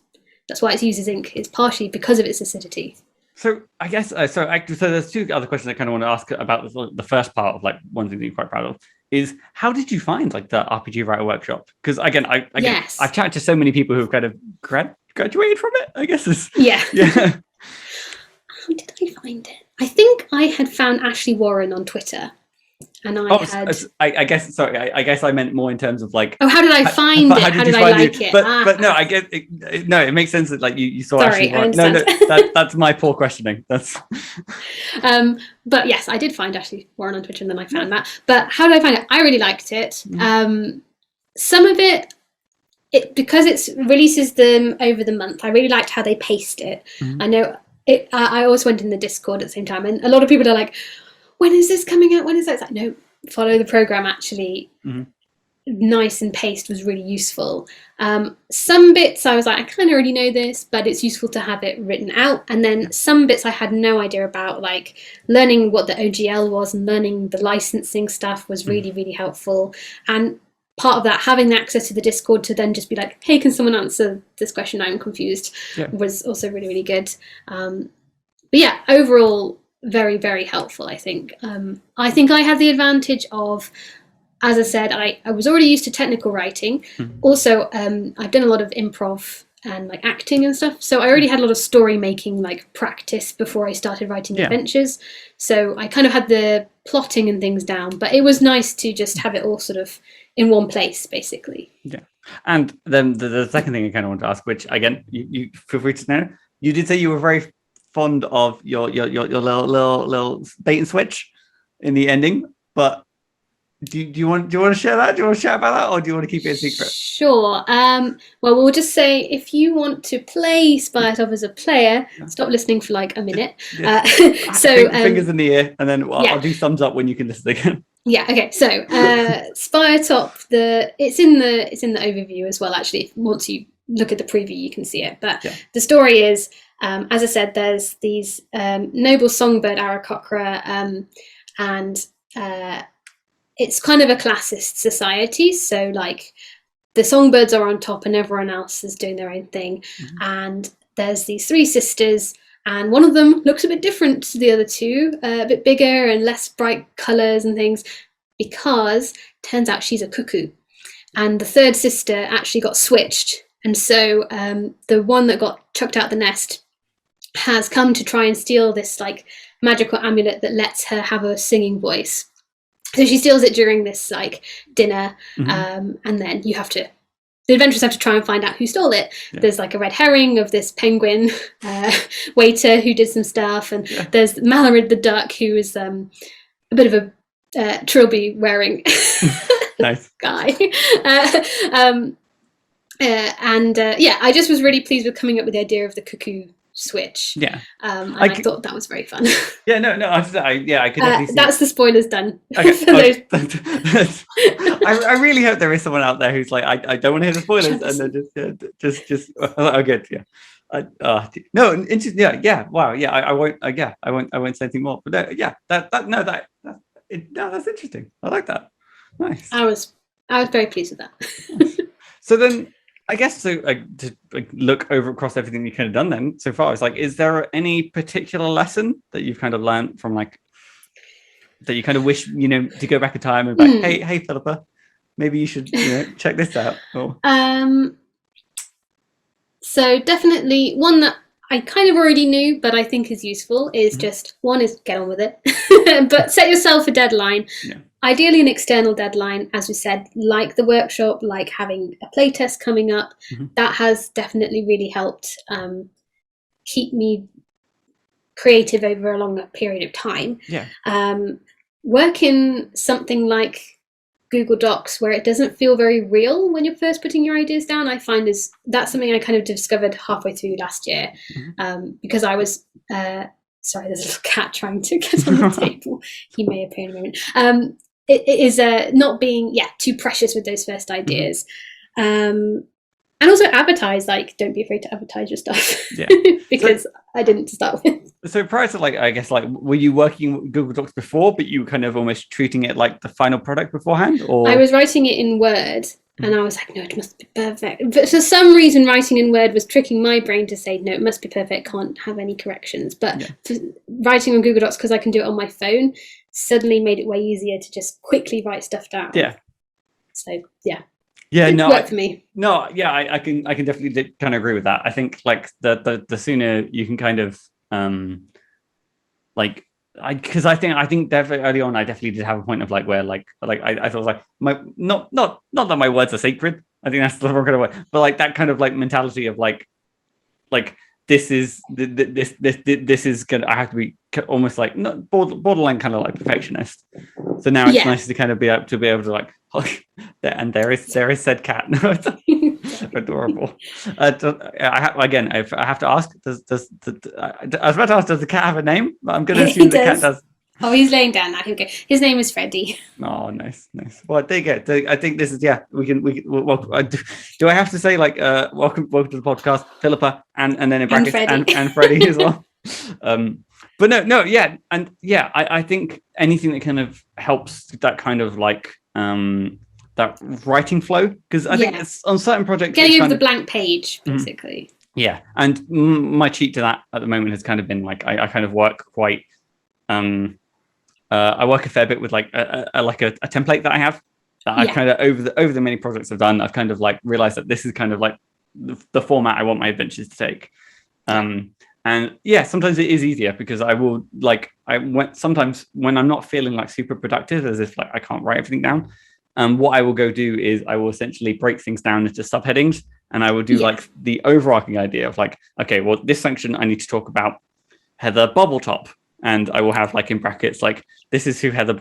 used as ink. It's partially because of its acidity. So I guess so there's two other questions I kind of want to ask about the first part of like one thing that you're quite proud of is how did you find like the RPG writer workshop? Because again I've chatted to so many people who've kind of graduated from it, I guess. Yeah. How did I find it? I think I had found Ashley Warren on Twitter. And I guess I meant more in terms of like how did I find it? How did I like it? But no, I get it, no, it makes sense that like you saw Ashley Warren. No, that's my poor questioning. That's but yes, I did find Ashley Warren on Twitter and then I found that. But how did I find it? I really liked it. Some of it because it releases them over the month, I really liked how they paced it. I know it. I always went in the Discord at the same time, and a lot of people are like, when is this coming out? When is that? It's like, no, follow the program. Actually, nice and paced was really useful. Some bits I was like, I kind of already know this, but it's useful to have it written out. And then some bits I had no idea about, like learning what the OGL was and learning the licensing stuff was really, really helpful. And part of that, having access to the Discord to then just be like, hey, can someone answer this question? I'm confused, was also really, really good. But yeah, overall, very, very helpful, I think. I think I had the advantage of, as I said, I was already used to technical writing. Also, I've done a lot of improv and like acting and stuff. So I already had a lot of story making like practice before I started writing adventures. So I kind of had the plotting and things down, but it was nice to just have it all sort of in one place, basically. Yeah. And then the second thing I kind of want to ask, which again, you feel free to know, you did say you were very fond of your little bait and switch in the ending, but do you want to share that? Do you want to chat about that, or do you want to keep it a secret? Sure. Well, we'll just say if you want to play Spire Top as a player, stop listening for like a minute. Fingers in the ear, and then I'll do thumbs up when you can listen again. Yeah. Okay. So Spire Top, it's in the overview as well. Actually, once you look at the preview, you can see it. But the story is, as I said, there's these noble songbird Aarakocra, and it's kind of a classist society. So like the songbirds are on top and everyone else is doing their own thing. And there's these three sisters, and one of them looks a bit different to the other two, a bit bigger and less bright colours and things, because turns out she's a cuckoo. And the third sister actually got switched. And so the one that got chucked out the nest has come to try and steal this like magical amulet that lets her have a singing voice. So she steals it during this like dinner, and then the adventurers have to try and find out who stole it. There's like a red herring of this penguin waiter who did some stuff, and there's Malarid the duck, who is a bit of a trilby wearing guy. I just was really pleased with coming up with the idea of the cuckoo switch. Yeah. And I thought that was very fun. Yeah, no, I could definitely see. That's the spoilers done. Okay. I really hope there is someone out there who's like, I don't want to hear the spoilers, and then just oh, good, yeah. No, interesting. Yeah. Wow. Yeah, I won't. I won't say anything more. But yeah, that's interesting. I like that. Nice. I was very pleased with that. Nice. So then, I guess to look over across everything you kind of done then so far, it's like, is there any particular lesson that you've kind of learned from like that you kind of wish to go back in time and be like, hey, Philippa, maybe you should check this out? Or... So definitely one that I kind of already knew, but I think is useful is just one is get on with it, but set yourself a deadline. Yeah. Ideally an external deadline, as we said, like the workshop, like having a playtest coming up. That has definitely really helped keep me creative over a longer period of time. Yeah. Work in something like Google Docs where it doesn't feel very real when you're first putting your ideas down, I find that's something I kind of discovered halfway through last year, because I was sorry, there's a little cat trying to get on the table. He may appear in a moment. It is not being too precious with those first ideas. And also advertise, like, don't be afraid to advertise your stuff. Yeah. Because I didn't to start with. So prior to I guess were you working with Google Docs before, but you were kind of almost treating it like the final product beforehand? Or I was writing it in Word and I was like, no, it must be perfect. But for some reason, writing in Word was tricking my brain to say, no, it must be perfect, can't have any corrections. But writing on Google Docs, because I can do it on my phone, suddenly made it way easier to just quickly write stuff down. Yeah. So, yeah. Yeah, it worked for me. No, yeah, I can definitely kind of agree with that. I think the sooner you can kind of because I think definitely early on I definitely did have a point of where I thought my not that my words are sacred. I think that's the wrong kind of word, but that kind of mentality of this is gonna, I have to be almost not borderline kind of perfectionist. So now it's nice to kind of be able to and there is said cat. No, it's adorable. I have to ask. I was about to ask, does the cat have a name? But I'm going to assume the cat does. Oh, he's laying down now. Okay, his name is Freddy. Oh, nice. Well, there you go. I think this is we can. Do I have to say welcome to the podcast, Philippa, and then in brackets and Freddy as well. But no, yeah, and yeah, I think anything that kind of helps that kind of that writing flow, because I think it's on certain projects getting over the blank page, basically. Yeah, and my cheat to that at the moment has kind of been I kind of work quite. I work a fair bit with a template that I have. That I've kind of over the many projects I've done, I've kind of realized that this is kind of the format I want my adventures to take. And yeah, sometimes it is easier because I will sometimes when I'm not feeling super productive, as if I can't write everything down. What I will go do is I will essentially break things down into subheadings, and I will do the overarching idea of okay, well, this section I need to talk about Heather Bobbletop, and I will have in brackets this is who Heather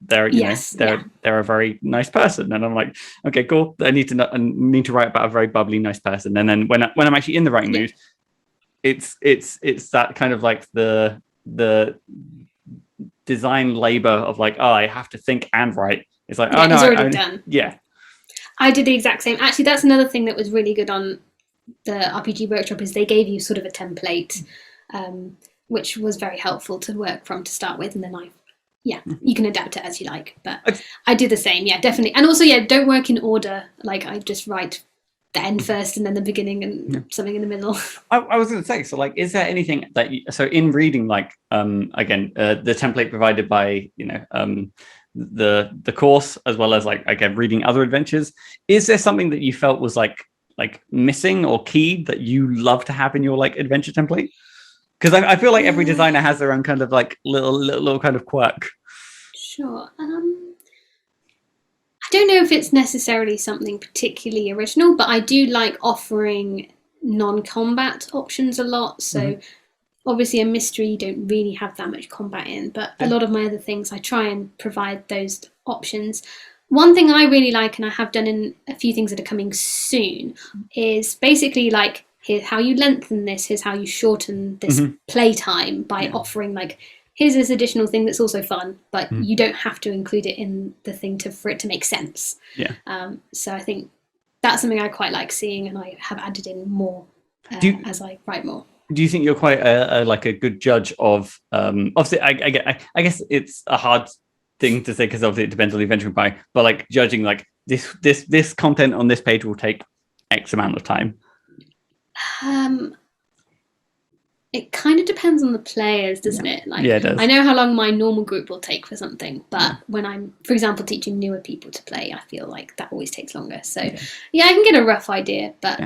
they're they're a very nice person, and I'm okay, cool. I need to write about a very bubbly, nice person, and then when I'm actually in the writing mood, it's that kind of the design labor of I have to think and write. It's it's already done. Yeah, I did the exact same. Actually, that's another thing that was really good on the RPG workshop is they gave you sort of a template, which was very helpful to work from to start with, and then you can adapt it as you like. But I did the same, definitely. And also, don't work in order. I just write the end first and then the beginning and something in the middle. I was going to say, so is there anything that so in reading again the template provided by the course, as well as again reading other adventures, is there something that you felt was missing or key that you love to have in your adventure template? Because I feel every designer has their own kind of little kind of quirk. Sure. I don't know if it's necessarily something particularly original, but I do like offering non-combat options a lot. So obviously a mystery, you don't really have that much combat in, but a lot of my other things, I try and provide those options. One thing I really like, and I have done in a few things that are coming soon, is basically here's how you lengthen this, here's how you shorten this playtime by offering like, here's this additional thing that's also fun, but you don't have to include it in the thing for it to make sense. Yeah. So I think that's something I quite like seeing, and I have added in more as I write more. Do you think you're quite a good judge of? Obviously, I guess it's a hard thing to say because obviously it depends on the adventuring by, but like judging like this content on this page will take X amount of time. It kind of depends on the players, doesn't it? Like, it does. I know how long my normal group will take for something, but when I'm, for example, teaching newer people to play, I feel like that always takes longer. So, I can get a rough idea, but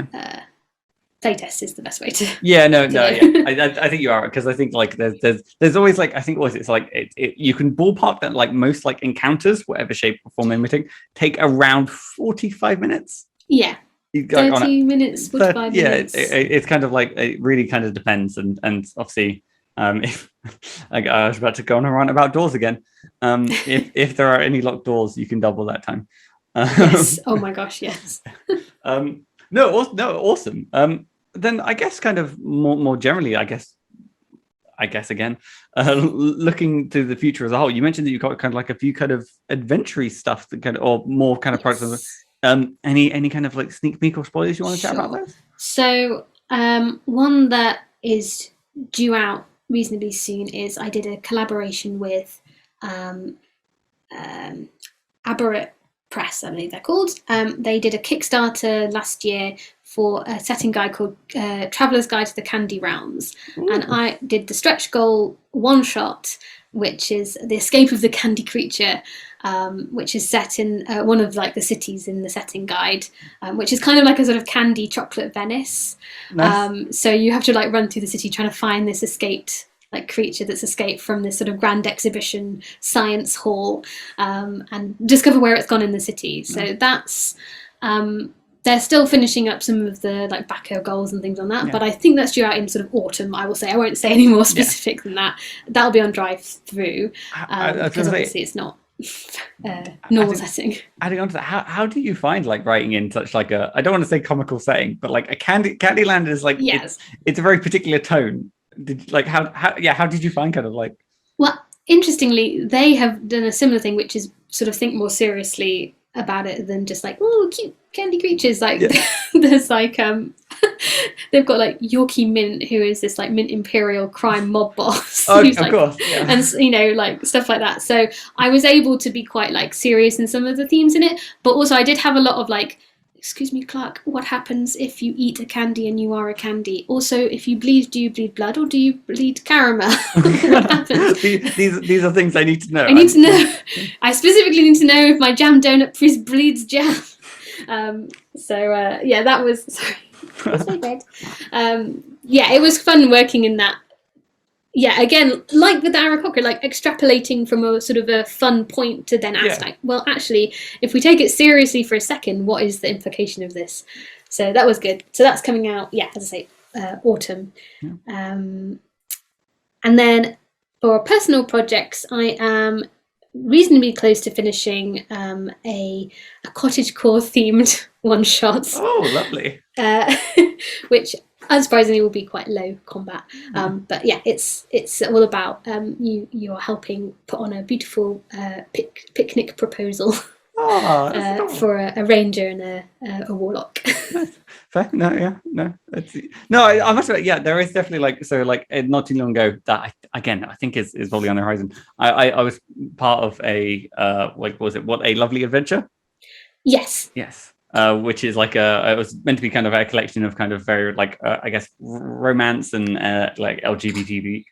playtest is the best way to. I think you are, because I think like there's always like, I think always it's like you can ballpark that like most like encounters, whatever shape or form they take around 45 minutes. Yeah. 30 minutes, 45 minutes. It's kind of like, it really kind of depends, and obviously if I was about to go on a rant about doors again, if there are any locked doors, you can double that time. Yes. Oh my gosh, yes. Awesome. Then I guess kind of more generally, I guess again, looking to the future as a whole, you mentioned that you've got kind of like a few kind of adventure stuff that kind of, or more kind of products. Any kind of like sneak peek or spoilers you want to chat about those? So one that is due out reasonably soon is I did a collaboration with Aberrant Press, I believe they're called. They did a Kickstarter last year for a setting guide called Traveller's Guide to the Candy Realms. Ooh. And I did the stretch goal one shot, which is the escape of the candy creature, which is set in one of like the cities in the setting guide, which is kind of like a sort of candy chocolate Venice. Nice. So you have to like run through the city trying to find this escaped like creature that's escaped from this sort of grand exhibition science hall, and discover where it's gone in the city. So that's they're still finishing up some of the like backer goals and things on that, but I think that's due out in sort of autumn. I will say, I won't say any more specific than that. That'll be on drive through, because obviously it's not normal setting. Adding on to that, how do you find like writing in such like a, I don't want to say comical setting, but like a Candyland is like, it's a very particular tone. How did you find kind of like? Well, interestingly, they have done a similar thing, which is sort of think more seriously about it than just like, oh, cute candy creatures. Like there's like they've got like Yorkie Mint, who is this like Mint Imperial crime mob boss. Oh, of course, and you know, like stuff like that. So I was able to be quite like serious in some of the themes in it, but also I did have a lot of like, excuse me, Clark, what happens if you eat a candy and you are a candy? Also, if you bleed, do you bleed blood or do you bleed caramel? What happens? These are things I need to know. I need to know. I specifically need to know if my jam donut bleeds jam. That was, sorry. That's my bed. It was fun working in that. Yeah, again, like with the Aarakocra, like extrapolating from a sort of a fun point to then ask, like, well, actually, if we take it seriously for a second, what is the implication of this? So that was good. So that's coming out, as I say, autumn. Yeah. And then for personal projects, I am reasonably close to finishing a cottagecore themed one shot. Oh, lovely. Which unsurprisingly will be quite low combat, but it's all about you're helping put on a beautiful picnic proposal for a ranger and a warlock. Fair. I must admit, there is definitely like, so like not too long ago that I think is probably on the horizon. I was part of a what was it? What a Lovely Adventure. Yes. Which is like it was meant to be kind of a collection of kind of very like I guess romance and like LGBTQ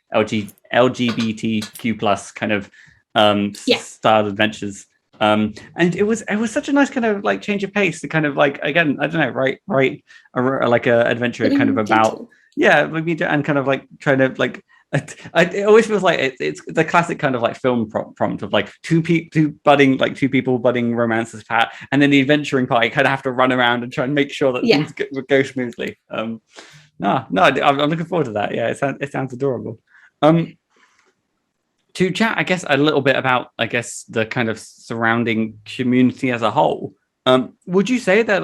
plus kind of style adventures. And it was such a nice kind of like change of pace to kind of like, again, I don't know, write like a adventure kind of about and kind of like trying to like. It always feels like it's the classic kind of like film prompt of like two people budding romances, and then the adventuring part, you kind of have to run around and try and make sure that things go smoothly. I'm looking forward to that. It sounds adorable. To chat, I guess, a little bit about, I guess, the kind of surrounding community as a whole. Would you say that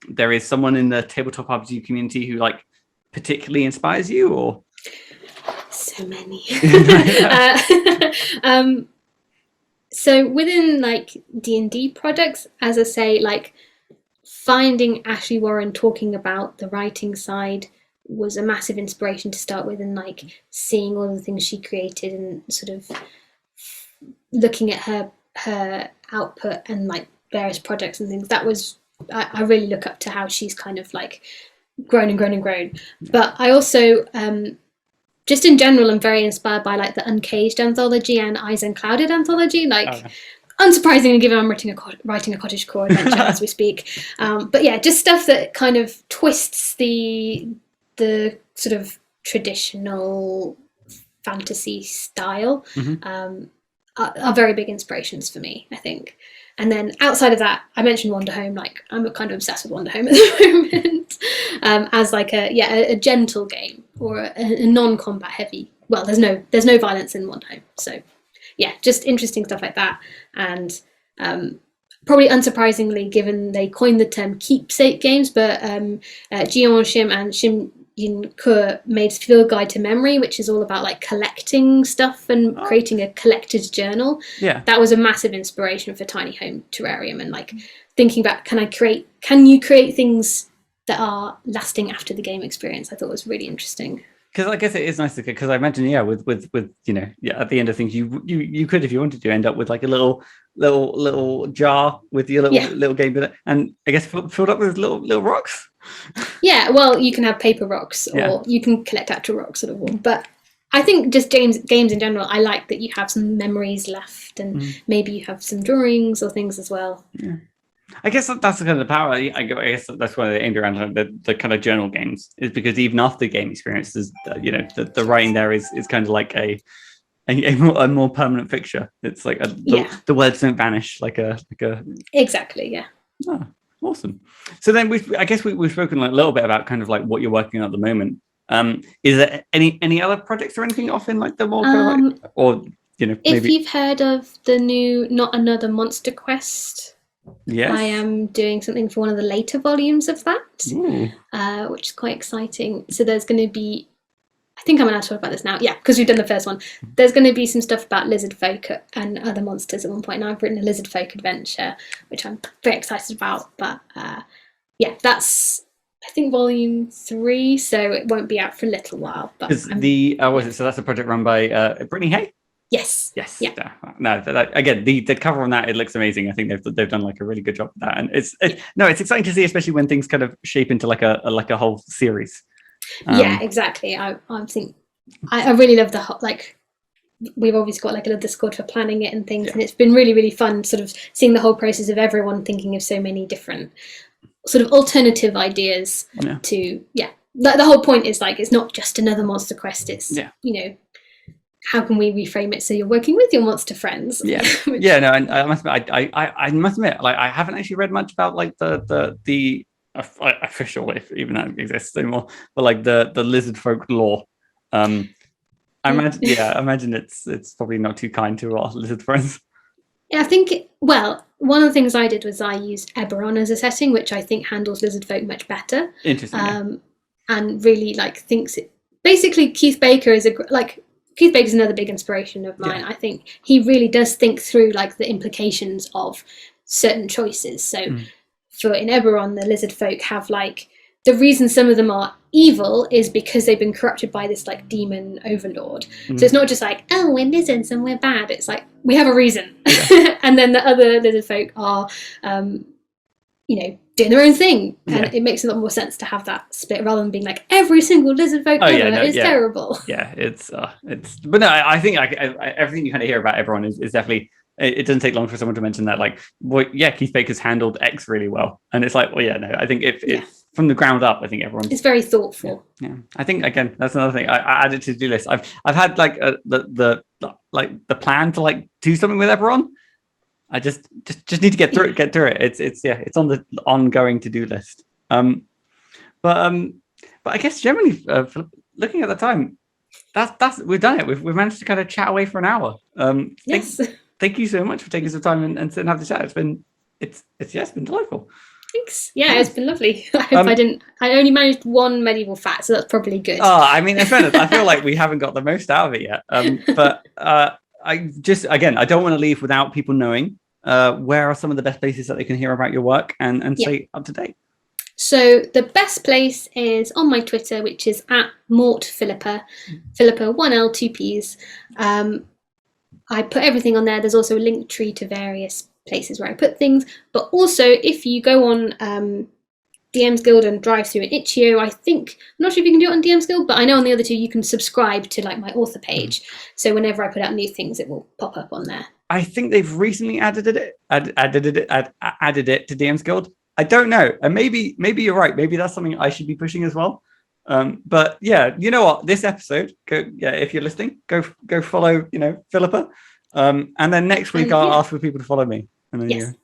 there is someone in the tabletop RPG community who like particularly inspires you, or so many? So within like D&D products, as I say, like finding Ashley Warren talking about the writing side was a massive inspiration to start with, and like seeing all the things she created and sort of looking at her output and like various projects and things. That was I really look up to how she's kind of like grown and grown and grown. But I also just in general I'm very inspired by like the Uncaged anthology and Eyes Unclouded anthology, like unsurprisingly given I'm writing a cottagecore adventure as we speak. But yeah, just stuff that kind of twists the sort of traditional fantasy style. Are very big inspirations for me, I think. And then outside of that, I mentioned Wanderhome. Like I'm kind of obsessed with Wanderhome at the moment, as like a gentle game or a non-combat heavy. Well, there's no violence in Wanderhome, so yeah, just interesting stuff like that. And probably unsurprisingly, given they coined the term keepsake games, but Jion Shim and Shim Yin Ke made Field Guide to Memory, which is all about like collecting stuff and creating a collector's journal. Yeah, that was a massive inspiration for Tiny Home Terrarium, and like thinking about can you create things that are lasting after the game experience. I thought was really interesting. Because I guess it is nice because I imagine with at the end of things you could, if you wanted to, end up with like a little jar with your little game in it, and I guess filled up with little rocks. Yeah, well, you can have paper rocks, or you can collect actual rocks sort of one. But I think just games in general, I like that you have some memories left, and maybe you have some drawings or things as well. Yeah. I guess that's the kind of the power. I guess that's why they aimed around the kind of journal games, is because even after the game experience, is the writing there is kind of like a more permanent fixture. It's like the words don't vanish like a exactly, yeah. Oh, awesome. So then we've spoken like a little bit about kind of like what you're working on at the moment. Is there any other projects or anything off in like the more kind of like, or maybe if you've heard of the new Not Another Monster Quest? Yes. I am doing something for one of the later volumes of that, which is quite exciting. So there's going to be, I think I'm allowed to talk about this now. Yeah, because we've done the first one. There's going to be some stuff about lizard folk and other monsters at one point. And I've written a lizard folk adventure, which I'm very excited about. But that's, I think, volume 3, so it won't be out for a little while. But so that's a project run by Brittany Hay? Yes. Yeah. No, again, the cover on that, it looks amazing. I think they've done like a really good job with that, and it's exciting to see, especially when things kind of shape into like a whole series. Yeah, exactly. I think I really love the whole, like, we've obviously got like a little Discord for planning it and things, and it's been really, really fun sort of seeing the whole process of everyone thinking of so many different sort of alternative ideas to the whole point is like it's not just another Monster Quest, it's how can we reframe it so you're working with your monster friends? No, and I must admit, like I haven't actually read much about like the official, if even that exists anymore, but like the lizard folk lore. I imagine it's probably not too kind to our lizard friends. Yeah, I think one of the things I did was I used Eberron as a setting, which I think handles lizard folk much better. Interesting. And really like thinks it. Basically, Keith Baker is another big inspiration of mine. I think he really does think through like the implications of certain choices. So in Eberron, the lizard folk have like the reason some of them are evil is because they've been corrupted by this like demon overlord. So it's not just like, oh, we're lizards and we're bad. It's like we have a reason. And then the other lizard folk are doing their own thing, and it makes a lot more sense to have that split rather than being like every single lizard folk is terrible. It's but no, I think everything you kind of hear about everyone is definitely, it doesn't take long for someone to mention that, like, Keith Baker's handled X really well, and it's like, I think it's from the ground up, I think it's very thoughtful. I think again that's another thing I added to the do list. I've had like the plan to like do something with Eberron. I just need to get through it. It's on the ongoing to-do list. But I guess generally, looking at the time, that's we've done it. We've managed to kind of chat away for an hour. Thank you so much for taking some time and sitting and have the chat. It's been it's been delightful. Thanks. Yeah, it's been lovely. I hope I only managed one medieval fact, so that's probably good. Oh, I mean, in fairness, I feel like we haven't got the most out of it yet. But I just, again, I don't want to leave without people knowing where are some of the best places that they can hear about your work and stay up to date. So the best place is on my Twitter, which is at Mort Philippa, Philippa 1L 2Ps. I put everything on there. There's also a link tree to various places where I put things. But also, if you go on DMsGuild and drive through an itch.io, I think, I'm not sure if you can do it on DMsGuild, but I know on the other two you can subscribe to like my author page. So whenever I put out new things, it will pop up on there. I think they've recently added it to DMsGuild. I don't know, and maybe you're right. Maybe that's something I should be pushing as well. But yeah, you know what? This episode, if you're listening, go follow, Philippa. And then next week I'll ask for people to follow me. And then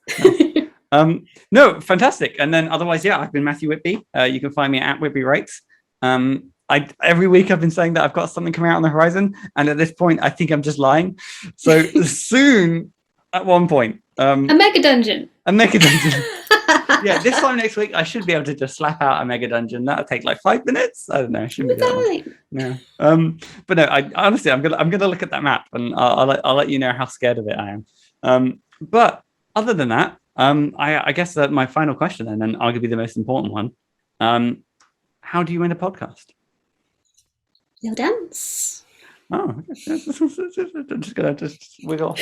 no, fantastic. And then otherwise, I've been Matthew Whitby. You can find me at Whitby Writes. Every week I've been saying that I've got something coming out on the horizon, and at this point I think I'm just lying. So soon, at one point, a mega dungeon. Yeah, this time next week I should be able to just slap out a mega dungeon. That'll take like 5 minutes. I don't know. Shouldn't be that long. No. But no, honestly, I'm gonna look at that map and I'll let you know how scared of it I am. But other than that, I guess that my final question then, and arguably the most important one, how do you win a podcast? You'll dance. Oh, I'm just gonna wiggle off.